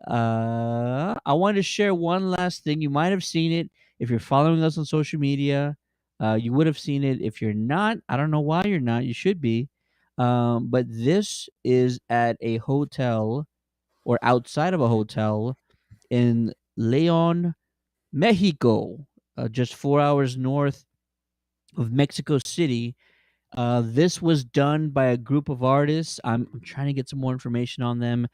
I wanted to share one last thing. You might have seen it if you're following us on social media. You would have seen it. If you're not, I don't know why you're not. You should be. But this is at a hotel or outside of a hotel in Leon, Mexico, just 4 hours north of Mexico City. This was done by a group of artists. I'm trying to get some more information on them,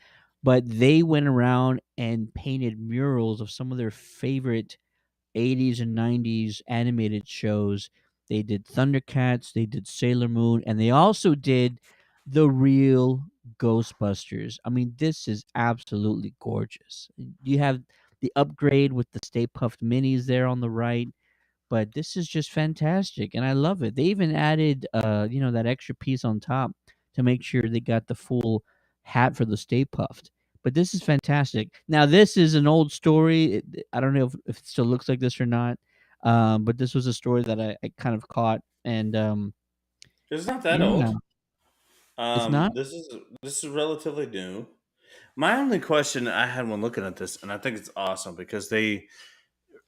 but they went around and painted murals of some of their favorite 80s and 90s animated shows. They did Thundercats, they did Sailor Moon, and they also did the real Ghostbusters. I mean, this is absolutely gorgeous. You have the upgrade with the Stay Puft Minis there on the right, but this is just fantastic and I love it. They even added that extra piece on top to make sure they got the full hat for the Stay Puffed. But this is fantastic. Now this is an old story. I don't know if it still looks like this or not. But this was a story that I kind of caught and It's not that yeah, old. it's not. This is relatively new. My only question I had when looking at this, and I think it's awesome because they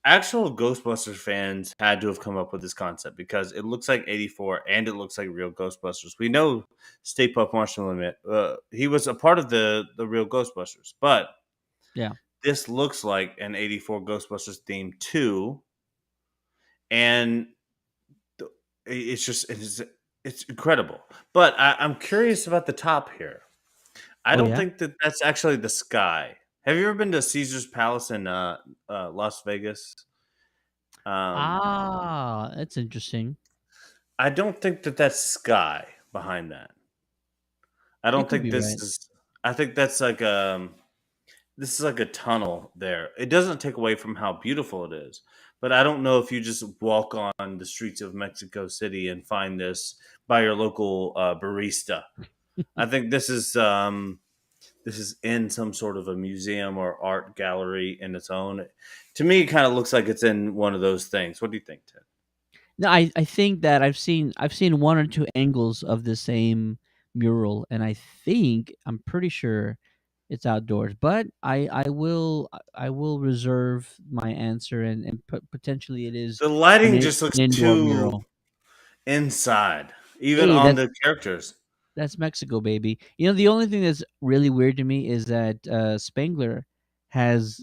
actual Ghostbusters fans had to have come up with this concept because it looks like '84 and it looks like real Ghostbusters. We know Stay Puft Marshall Limit. He was a part of the real Ghostbusters, but Yeah. this looks like an '84 Ghostbusters theme too, and it's incredible. But I'm curious about the top here. I Oh don't yeah. think that that's actually the sky. Have you ever been to Caesar's Palace in Las Vegas? Um, That's interesting. I don't think that that's sky behind that. I It don't could think be this right. is. I think that's like this is like a tunnel there. It doesn't take away from how beautiful it is, but I don't know if you just walk on the streets of Mexico City and find this by your local barista. I think this is in some sort of a museum or art gallery in its own. To me, it kind of looks like it's in one of those things. What do you think, Ted? No, I think that I've seen one or two angles of the same mural, and I'm pretty sure it's outdoors. But I will reserve my answer, and potentially it is The lighting just an looks indoor too mural. inside, even Hey, on that's the characters. that's Mexico, baby. The only thing that's really weird to me is that Spangler has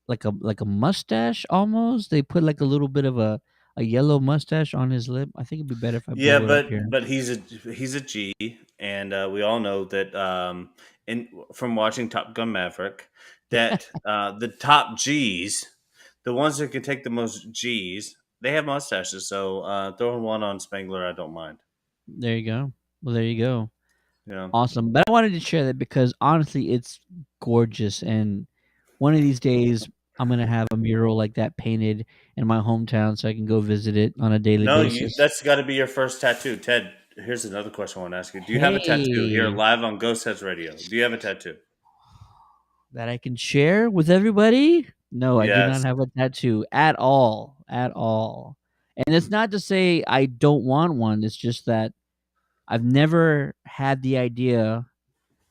like a mustache almost. They put like a little bit of a yellow mustache on his lip. I think it'd be better if I Yeah, blow it up here. but he's a G, and we all know that in from watching Top Gun Maverick that the top G's, the ones that can take the most G's, they have mustaches. So throwing one on Spangler, I don't mind. There you go. Well, there you go. Yeah. Awesome. But I wanted to share that because honestly, it's gorgeous. And one of these days, I'm going to have a mural like that painted in my hometown so I can go visit it on a daily No, basis. that's got to be your first tattoo, Ted. Here's another question I want to ask you: do you have a tattoo here Hey, live on Ghostheads Radio? Do you have a tattoo? that I can share with everybody? No, I do not Yes. have a tattoo at all. At all. And it's not to say I don't want one. It's just that I've never had the idea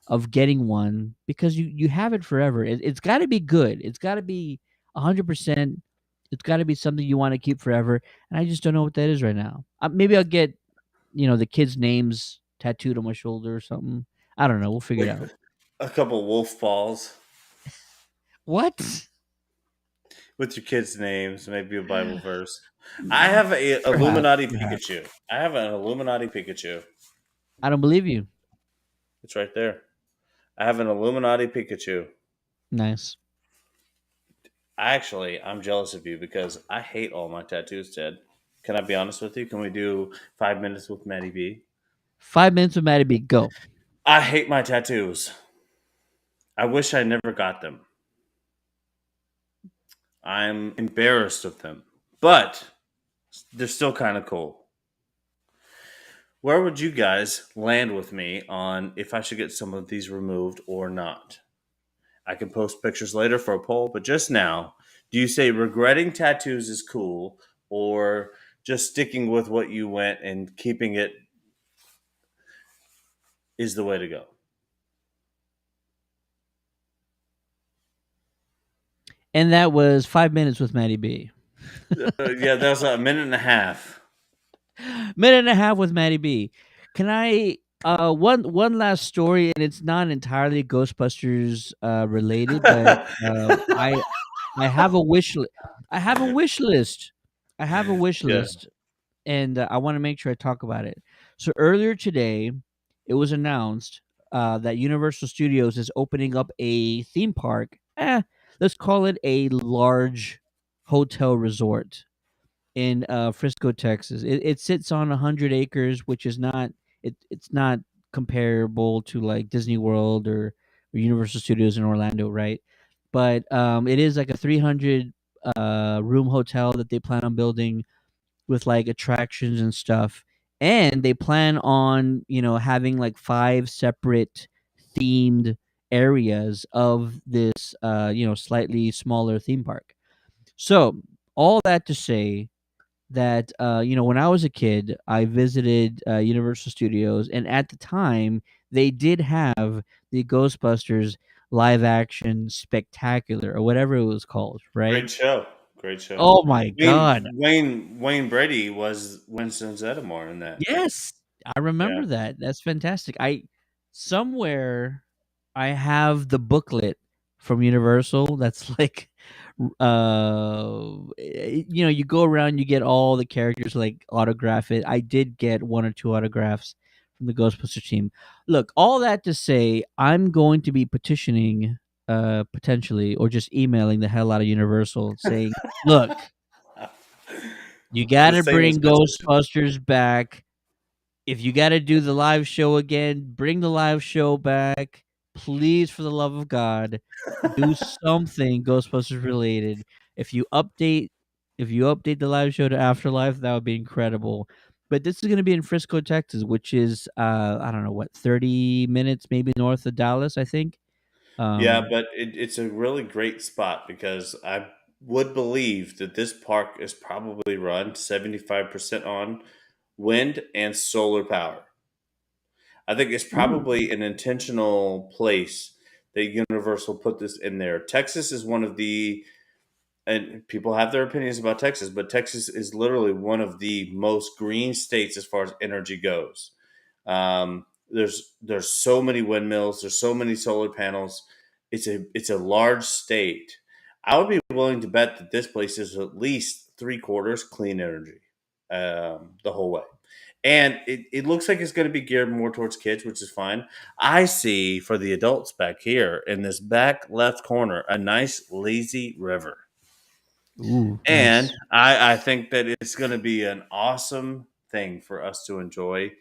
of getting one because you have it forever. It's got to be good. It's got to be 100%. It's got to be something you want to keep forever. And I just don't know what that is right now. Maybe I'll get the kids' names tattooed on my shoulder or something. I don't know. We'll figure it out. A couple wolf balls What? with your kids' names, maybe a Bible verse. I have a Perhaps. Illuminati Perhaps. Pikachu. I have an Illuminati Pikachu. I don't believe you. It's right there. I have an Illuminati Pikachu. Nice. I'm jealous of you because I hate all my tattoos, Ted. Can I be honest with you? Can we do 5 minutes with Maddie B? 5 minutes with Maddie B. Go. I hate my tattoos. I wish I never got them. I'm embarrassed of them, but they're still kind of cool. Where would you guys land with me on if I should get some of these removed or not? I can post pictures later for a poll, but just now, do you say regretting tattoos is cool or just sticking with what you went and keeping it is the way to go? And that was 5 minutes with Maddie B. Yeah, that was a minute and a half. Minute and a half with Maddie B. Can I one last story, and it's not entirely Ghostbusters related, but I have a wish list. I have a wish list. I have a wish Yeah. list, and I want to make sure I talk about it. So earlier today, it was announced that Universal Studios is opening up a theme park. Let's call it a large hotel resort in Frisco, Texas. It sits on 100 acres, which is not it's not comparable to like Disney World or Universal Studios in Orlando, right? But it is like a 300 room hotel that they plan on building with like attractions and stuff. And they plan on having like 5 separate themed areas of this slightly smaller theme park. So all that to say that when I was a kid, I visited Universal Studios, and at the time they did have the Ghostbusters live action spectacular or whatever it was called, right? Great show. Great show. Oh my god. Wayne Brady was Winston Zeddemore in that. Yes, I Yeah. remember that. That's fantastic. I somewhere I have the booklet from Universal that's like you go around, you get all the characters, like autograph it. I did get one or two autographs from the Ghostbusters team. Look, all that to say, I'm going to be petitioning potentially or just emailing the hell out of Universal saying, "Look, you got The to famous bring petition. Ghostbusters back. If you got to do the live show again, bring the live show back. Please, for the love of God, do something Ghostbusters related. If you update, if you update the live show to Afterlife, that would be incredible. But this is going to be in Frisco, Texas, which is I don't know what 30 minutes maybe north of Dallas, I think. Yeah, Um, but it's a really great spot because I would believe that this park is probably run 75% on wind and solar power. I think it's ooh, probably an intentional place that Universal put this in there. Texas is one of the, and people have their opinions about Texas, but Texas is literally one of the most green states as far as energy goes. There's so many windmills, there's so many solar panels. It's a large state. I would be willing to bet that this place is at least 3/4 clean energy the whole way. And it looks like it's going to be geared more towards kids, which is fine. I see for the adults back here in this back left corner a nice lazy river. Ooh, And nice. I think that it's going to be an awesome thing for us to enjoy.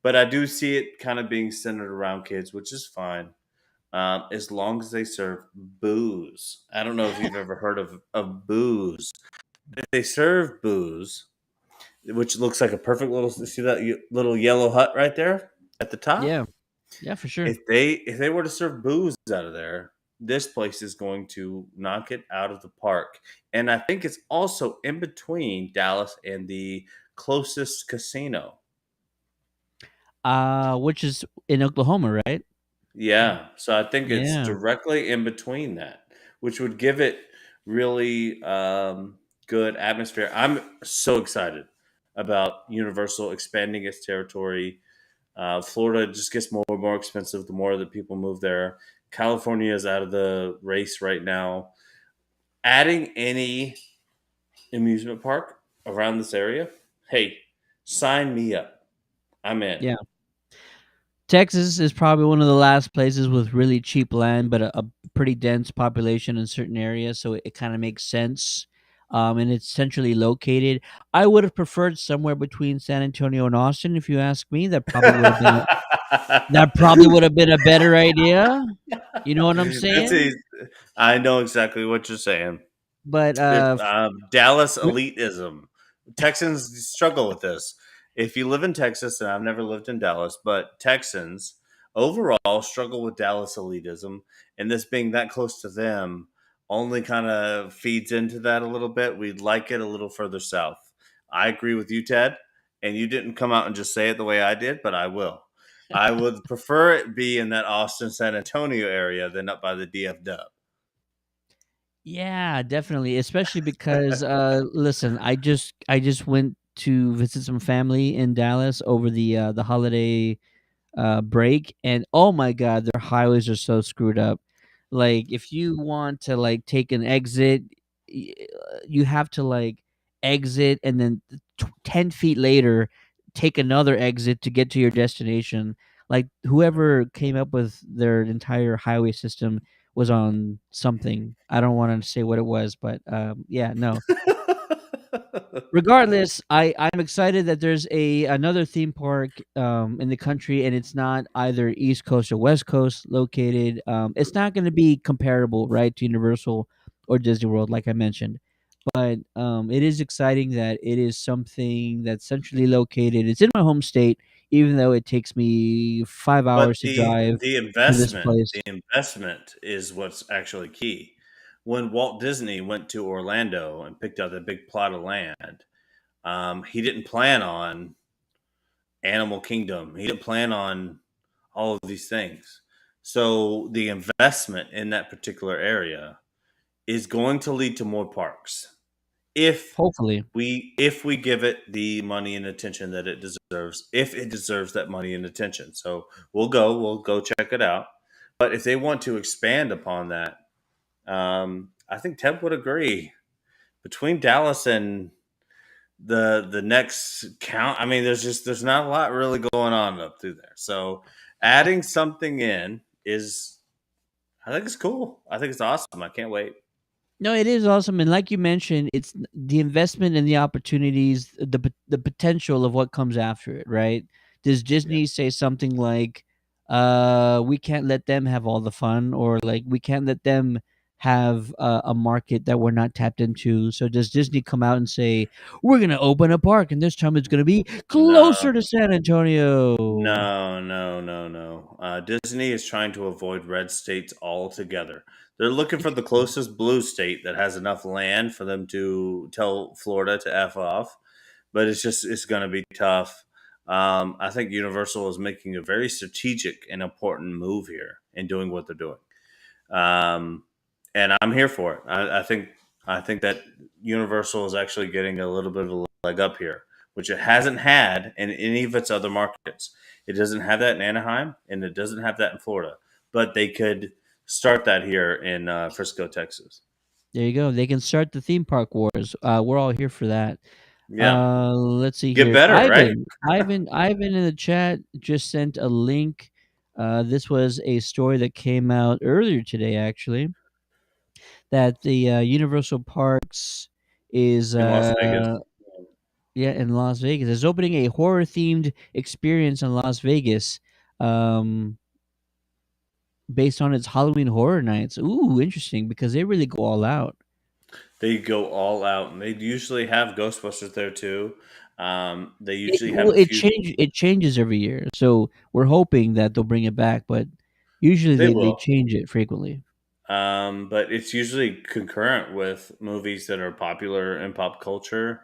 But I do see it kind of being centered around kids, which is fine, as long as they serve booze. I don't know if you've ever heard of booze. If they serve booze, which looks like a perfect little, see that little yellow hut right there at the top? Yeah, yeah, for sure. If they were to serve booze out of there, this place is going to knock it out of the park. And I think it's also in between Dallas and the closest casino. Which is in Oklahoma, right? Yeah, so I think it's Yeah. directly in between that, which would give it really good atmosphere. I'm so excited about Universal expanding its territory. Florida just gets more and more expensive the more that people move there. California is out of the race right now. Adding any amusement park around this area, hey, sign me up. I'm in. Yeah. Texas is probably one of the last places with really cheap land, but a pretty dense population in certain areas, so it kind of makes sense. And it's centrally located. I would have preferred somewhere between San Antonio and Austin, if you ask me. That probably would have been a better idea. You know what I'm That's saying? easy. I know exactly what you're saying. But It's Dallas elitism. Texans struggle with this. If you live in Texas, and I've never lived in Dallas, but Texans overall struggle with Dallas elitism, and this being that close to them only kind of feeds into that a little bit. We'd like it a little further south. I agree with you, Ted, and you didn't come out and just say it the way I did, but I will. I would prefer it be in that Austin, San Antonio area than up by the DF Dub. yeah, definitely, especially because listen, I just went to visit some family in Dallas over the holiday break, and oh my god, their highways are so screwed up. Like if you want to like take an exit, you have to like exit and then 10 feet later take another exit to get to your destination. Like whoever came up with their entire highway system was on something. I don't want to say what it was, but yeah, no, regardless, I'm excited that there's a another theme park in the country, and it's not either East Coast or West Coast located. It's not going to be comparable, right, to Universal or Disney World, like I mentioned. But it is exciting that it is something that's centrally located. It's in my home state, even though it takes me 5 hours But to drive to this the place. investment is what's actually key. When Walt Disney went to Orlando and picked out that big plot of land, he didn't plan on Animal Kingdom. He didn't plan on all of these things. So the investment in that particular area is going to lead to more parks if Hopefully, if we give it the money and attention that it deserves, if it deserves that money and attention. So we'll go check it out. But if they want to expand upon that, I think Ted would agree. Between Dallas and the next count, I mean, there's not a lot really going on up through there. So adding something in is, I think it's cool. I think it's awesome. I can't wait. no, it is awesome, and like you mentioned, it's the investment and the opportunities, the potential of what comes after it, right? Does Yeah. Disney say something like, "We can't let them have all the fun," or like, "We can't let them have a market that we're not tapped into"? So does Disney come out and say, "We're gonna open a park, and this time it's gonna be No. closer to San Antonio"? No, no, no, no. Disney is trying to avoid red states altogether. They're looking for the closest blue state that has enough land for them to tell Florida to F off, but it's going to be tough. I think Universal is making a very strategic and important move here in doing what they're doing. Um, and I'm here for it. I think that Universal is actually getting a little bit of a leg up here, which it hasn't had in any of its other markets. It doesn't have that in Anaheim, and it doesn't have that in Florida. But they could start that here in Frisco, Texas. There you go. They can start the theme park wars. We're all here for that. Yeah. Let's see Get here. better, right? Ivan in the chat just sent a link. This was a story that came out earlier today, actually, that the Universal Parks is In Las Vegas. yeah, in Las Vegas is opening a horror themed experience in Las Vegas, um, based on its Halloween Horror Nights. Ooh, interesting because they really go all out. They go all out, and they usually have Ghostbusters there too. They It, usually have well, a few. it changes every year, so we're hoping that they'll bring it back. But usually They they will. change it frequently. But it's usually concurrent with movies that are popular in pop culture.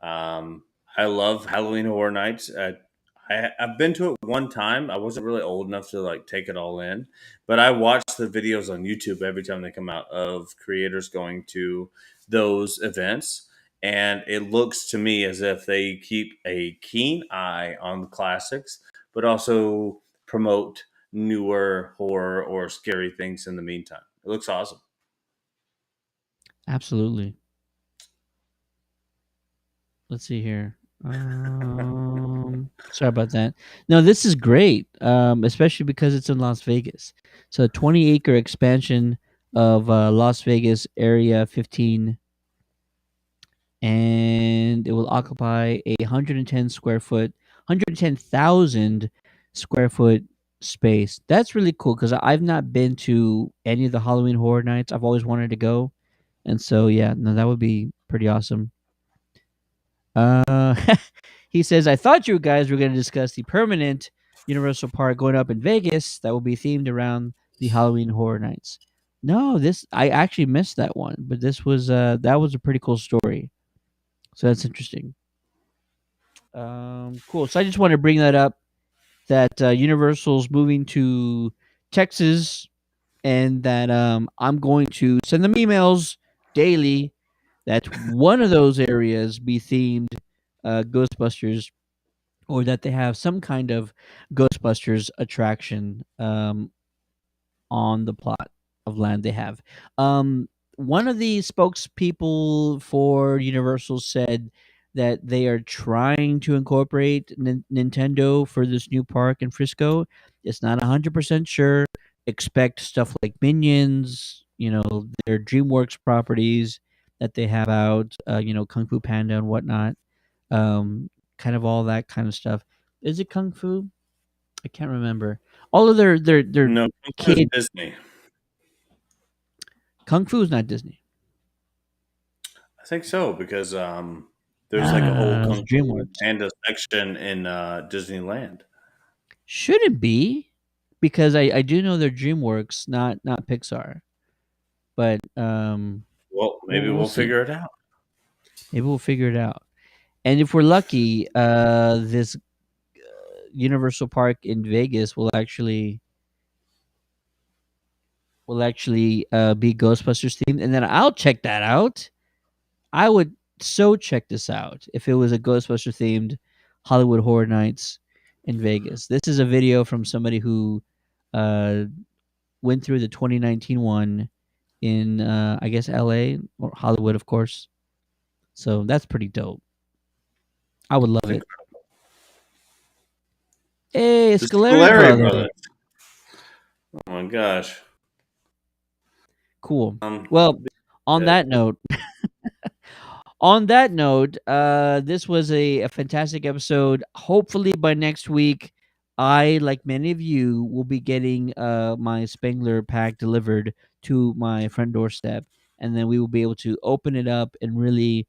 Um, I love Halloween Horror Nights. I've been to it one time. I wasn't really old enough to like take it all in, but I watch the videos on YouTube every time they come out of creators going to those events. And it looks to me as if they keep a keen eye on the classics, but also promote newer horror or scary things in the meantime. It looks awesome. Absolutely. Let's see here. Sorry about that. No, this is great, especially because it's in Las Vegas. So, 20-acre expansion of Las Vegas Area 15, and it will occupy a 110,000 square foot space. That's really cool because I've not been to any of the Halloween Horror Nights. I've always wanted to go, and so yeah, no, that would be pretty awesome. Uh, he says, I thought you guys were going to discuss the permanent Universal Park going up in Vegas that will be themed around the Halloween Horror Nights. No, this I actually missed that one, but this was that was a pretty cool story. So that's interesting. Cool. So I just want to bring that up that Universal's moving to Texas, and that I'm going to send them emails daily that one of those areas be themed Ghostbusters, or that they have some kind of Ghostbusters attraction on the plot of land they have. One of the spokespeople for Universal said that they are trying to incorporate Nintendo for this new park in Frisco. It's not 100% sure. Expect stuff like Minions, their DreamWorks properties that they have out, Kung Fu Panda and whatnot. Um, kind of all that kind of stuff. Is it Kung Fu? I can't remember. All of their No, it's kid Disney. Kung Fu is not Disney. I think so because there's like a whole It's Kung Fu DreamWorks. Panda section in Disneyland. Should it be? Because I do know they're DreamWorks, not Pixar. But Well, we'll, maybe we'll we'll see. figure it out. Maybe we'll figure it out. And if we're lucky, this Universal Park in Vegas will actually be Ghostbusters themed, and then I'll check that out. I would so check this out if it was a Ghostbuster themed Hollywood Horror Nights in Vegas. This is a video from somebody who uh, went through the 2019 one in, I guess, LA or Hollywood, of course. So that's pretty dope. I would love it. Hey, The Scaleri Scoleri brother. brothers. Oh my gosh. Cool. Well, on yeah. that note, this was a fantastic episode. Hopefully by next week, I, like many of you, will be getting my Spengler pack delivered to my front doorstep, and then we will be able to open it up and really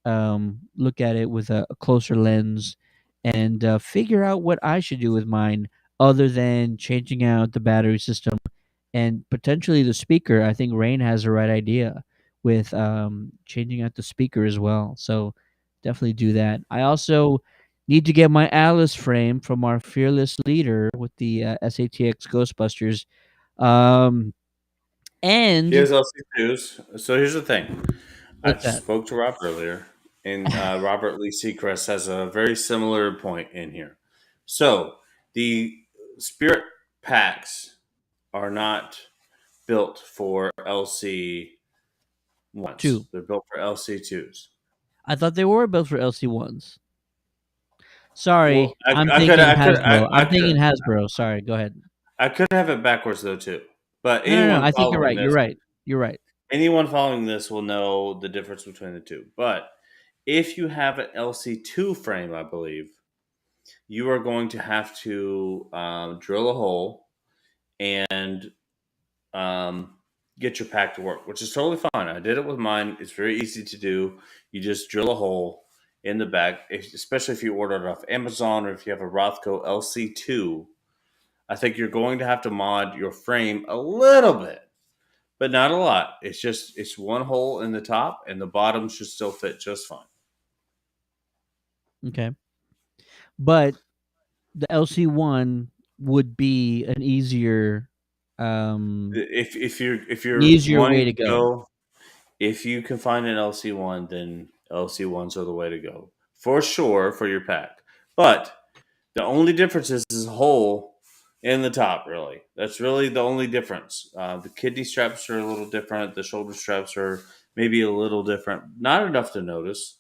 look at it with a closer lens, and figure out what I should do with mine, other than changing out the battery system and potentially the speaker. I think Rain has the right idea with changing out the speaker as well. So definitely do that. I also need to get my Alice frame from our fearless leader with the SATX Ghostbusters. He And has LC2s. So here's the thing. I what's that? spoke to Rob earlier, and Robert Lee Seacrest has a very similar point in here. So the Spirit packs are not built for LC ones. Two. They're built for LC2s. I thought they were built for LC1s. Well, Sorry, I'm thinking Hasbro. I'm I thinking could, Hasbro. Sorry, go ahead. I could have it backwards though too. But No, no, no. I think you're right. You're right. You're right. anyone following this will know the difference between the two. But if you have an LC2 frame, I believe you are going to have to drill a hole and um, get your pack to work, which is totally fine. I did it with mine. It's very easy to do. You just drill a hole in the back, especially if you order it off Amazon or if you have a Rothko LC2. I think you're going to have to mod your frame a little bit, but not a lot. It's one hole in the top, and the bottom should still fit just fine. Okay. But the LC1 would be an easier If you're easier way wanting to to go. go, if you can find an LC1, then LC1s are the way to go for sure for your pack. But the only difference is a hole in the top. Really, that's really the only difference. The kidney straps are a little different. The shoulder straps are maybe a little different. Not enough to notice.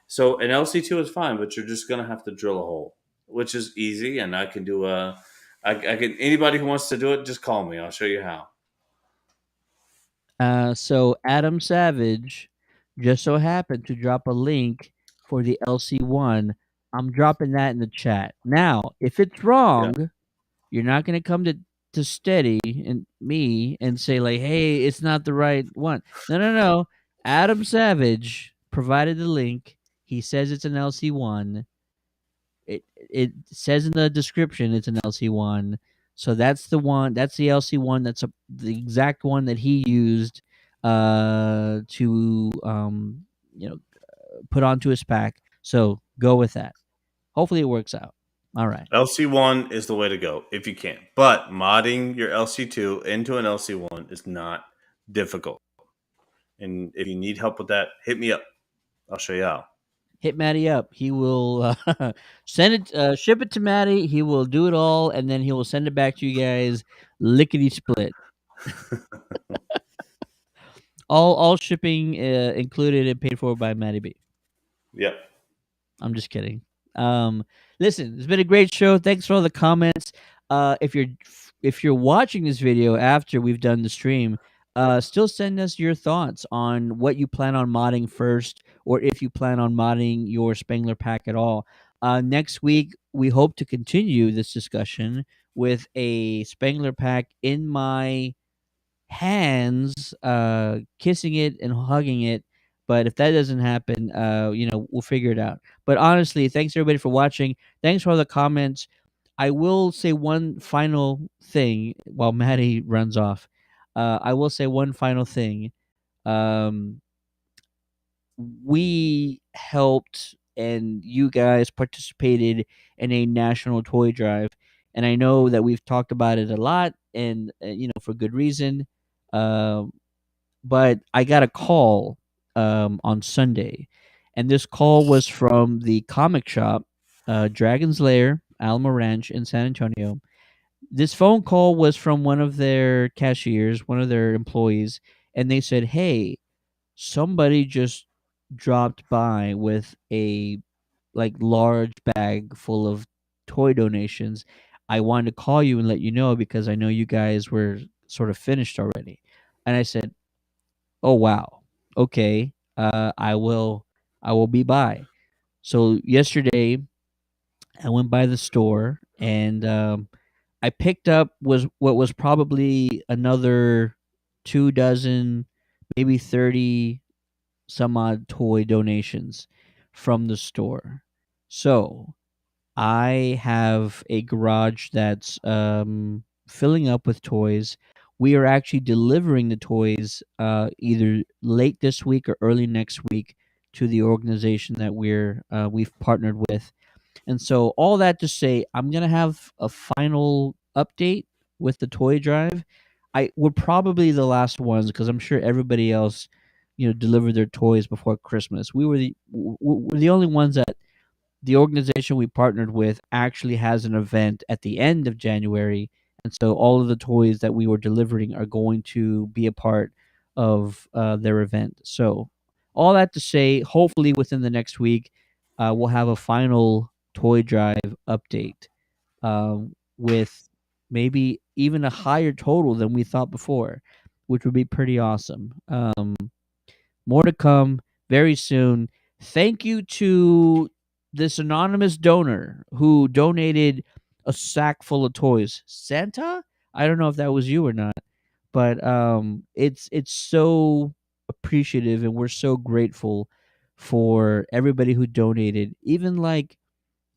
So an LC2 is fine, but you're just gonna have to drill a hole, which is easy, and I can do a. I can anybody who wants to do it, just call me. I'll show you how. So Adam Savage just so happened to drop a link for the LC1. I'm dropping that in the chat. Now, if it's wrong, you're not going to come to Steady and me and say like, "Hey, it's not the right one." No, no, no. Adam Savage provided the link. He says it's an LC1. It says in the description it's an LC1. So that's the one. That's the LC1. The exact one that he used to you know put onto his pack. So go with that. Hopefully it works out. All right. LC1 is the way to go if you can. But modding your LC2 into an LC1 is not difficult. And if you need help with that, hit me up. I'll show you how. Hit Matty up. He will ship it to Matty. He will do it all, and then he will send it back to you guys lickety split. all shipping included and paid for by Matty B. Yep. I'm just kidding. Listen, it's been a great show. Thanks for all the comments. If you're watching this video after we've done the stream, still send us your thoughts on what you plan on modding first, or if you plan on modding your Spengler pack at all. Next week, we hope to continue this discussion with a Spengler pack in my hands, kissing it and hugging it. But if that doesn't happen, we'll figure it out. But honestly, thanks everybody for watching. Thanks for all the comments. I will say one final thing while Maddie runs off. I will say one final thing. We helped and you guys participated in a national toy drive, and I know that we've talked about it a lot, and for good reason. Um, but I got a call on Sunday, and this call was from the comic shop, Dragon's Lair, Alamo Ranch in San Antonio. This phone call was from one of their cashiers, one of their employees, and they said, "Hey, somebody just dropped by with a large bag full of toy donations. I wanted to call you and let you know because I know you guys were sort of finished already." And I said, "Oh wow, okay. I will be by." So yesterday, I went by the store and I picked up what was probably another 2 dozen, maybe 30 some odd toy donations from the store. So I have a garage that's filling up with toys. We are actually delivering the toys either late this week or early next week to the organization that we've partnered with. And so all that to say, I'm gonna have a final update with the toy drive. We're probably the last ones because I'm sure everybody else, delivered their toys before Christmas. We're the only ones that the organization we partnered with actually has an event at the end of January, and so all of the toys that we were delivering are going to be a part of their event. So all that to say, hopefully within the next week, we'll have a final toy drive update with maybe even a higher total than we thought before, which would be pretty awesome. More to come very soon. Thank you to this anonymous donor who donated a sack full of toys. Santa? I don't know if that was you or not, but it's so appreciative, and we're so grateful for everybody who donated. Even like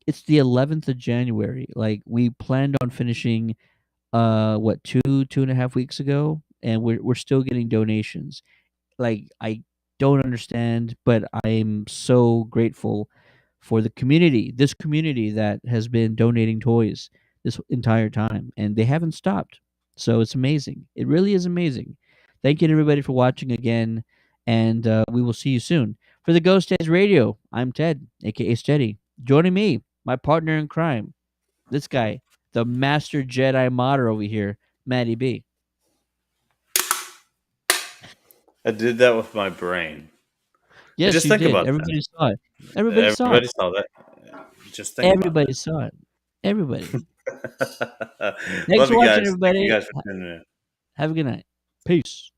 it's the 11th of January. Like we planned on finishing what 2.5 weeks ago, and we're still getting donations. Like I don't understand, but I'm so grateful for the community, this community that has been donating toys this entire time, and they haven't stopped. So it's amazing. It really is amazing. Thank you to everybody for watching again, and we will see you soon. For the Ghost Heads Radio, I'm Ted, aka Steady. Joining me, my partner in crime, this guy, the Master Jedi Modder over here, Matty B. I did that with my brain. Yes, just you think did. about Everybody saw it. that. Everybody saw it. Everybody saw that. Just think Everybody saw it. Everybody. about that. Thanks Love for you watching, guys. Thank everybody. you guys for tuning in. Have a good night. Peace.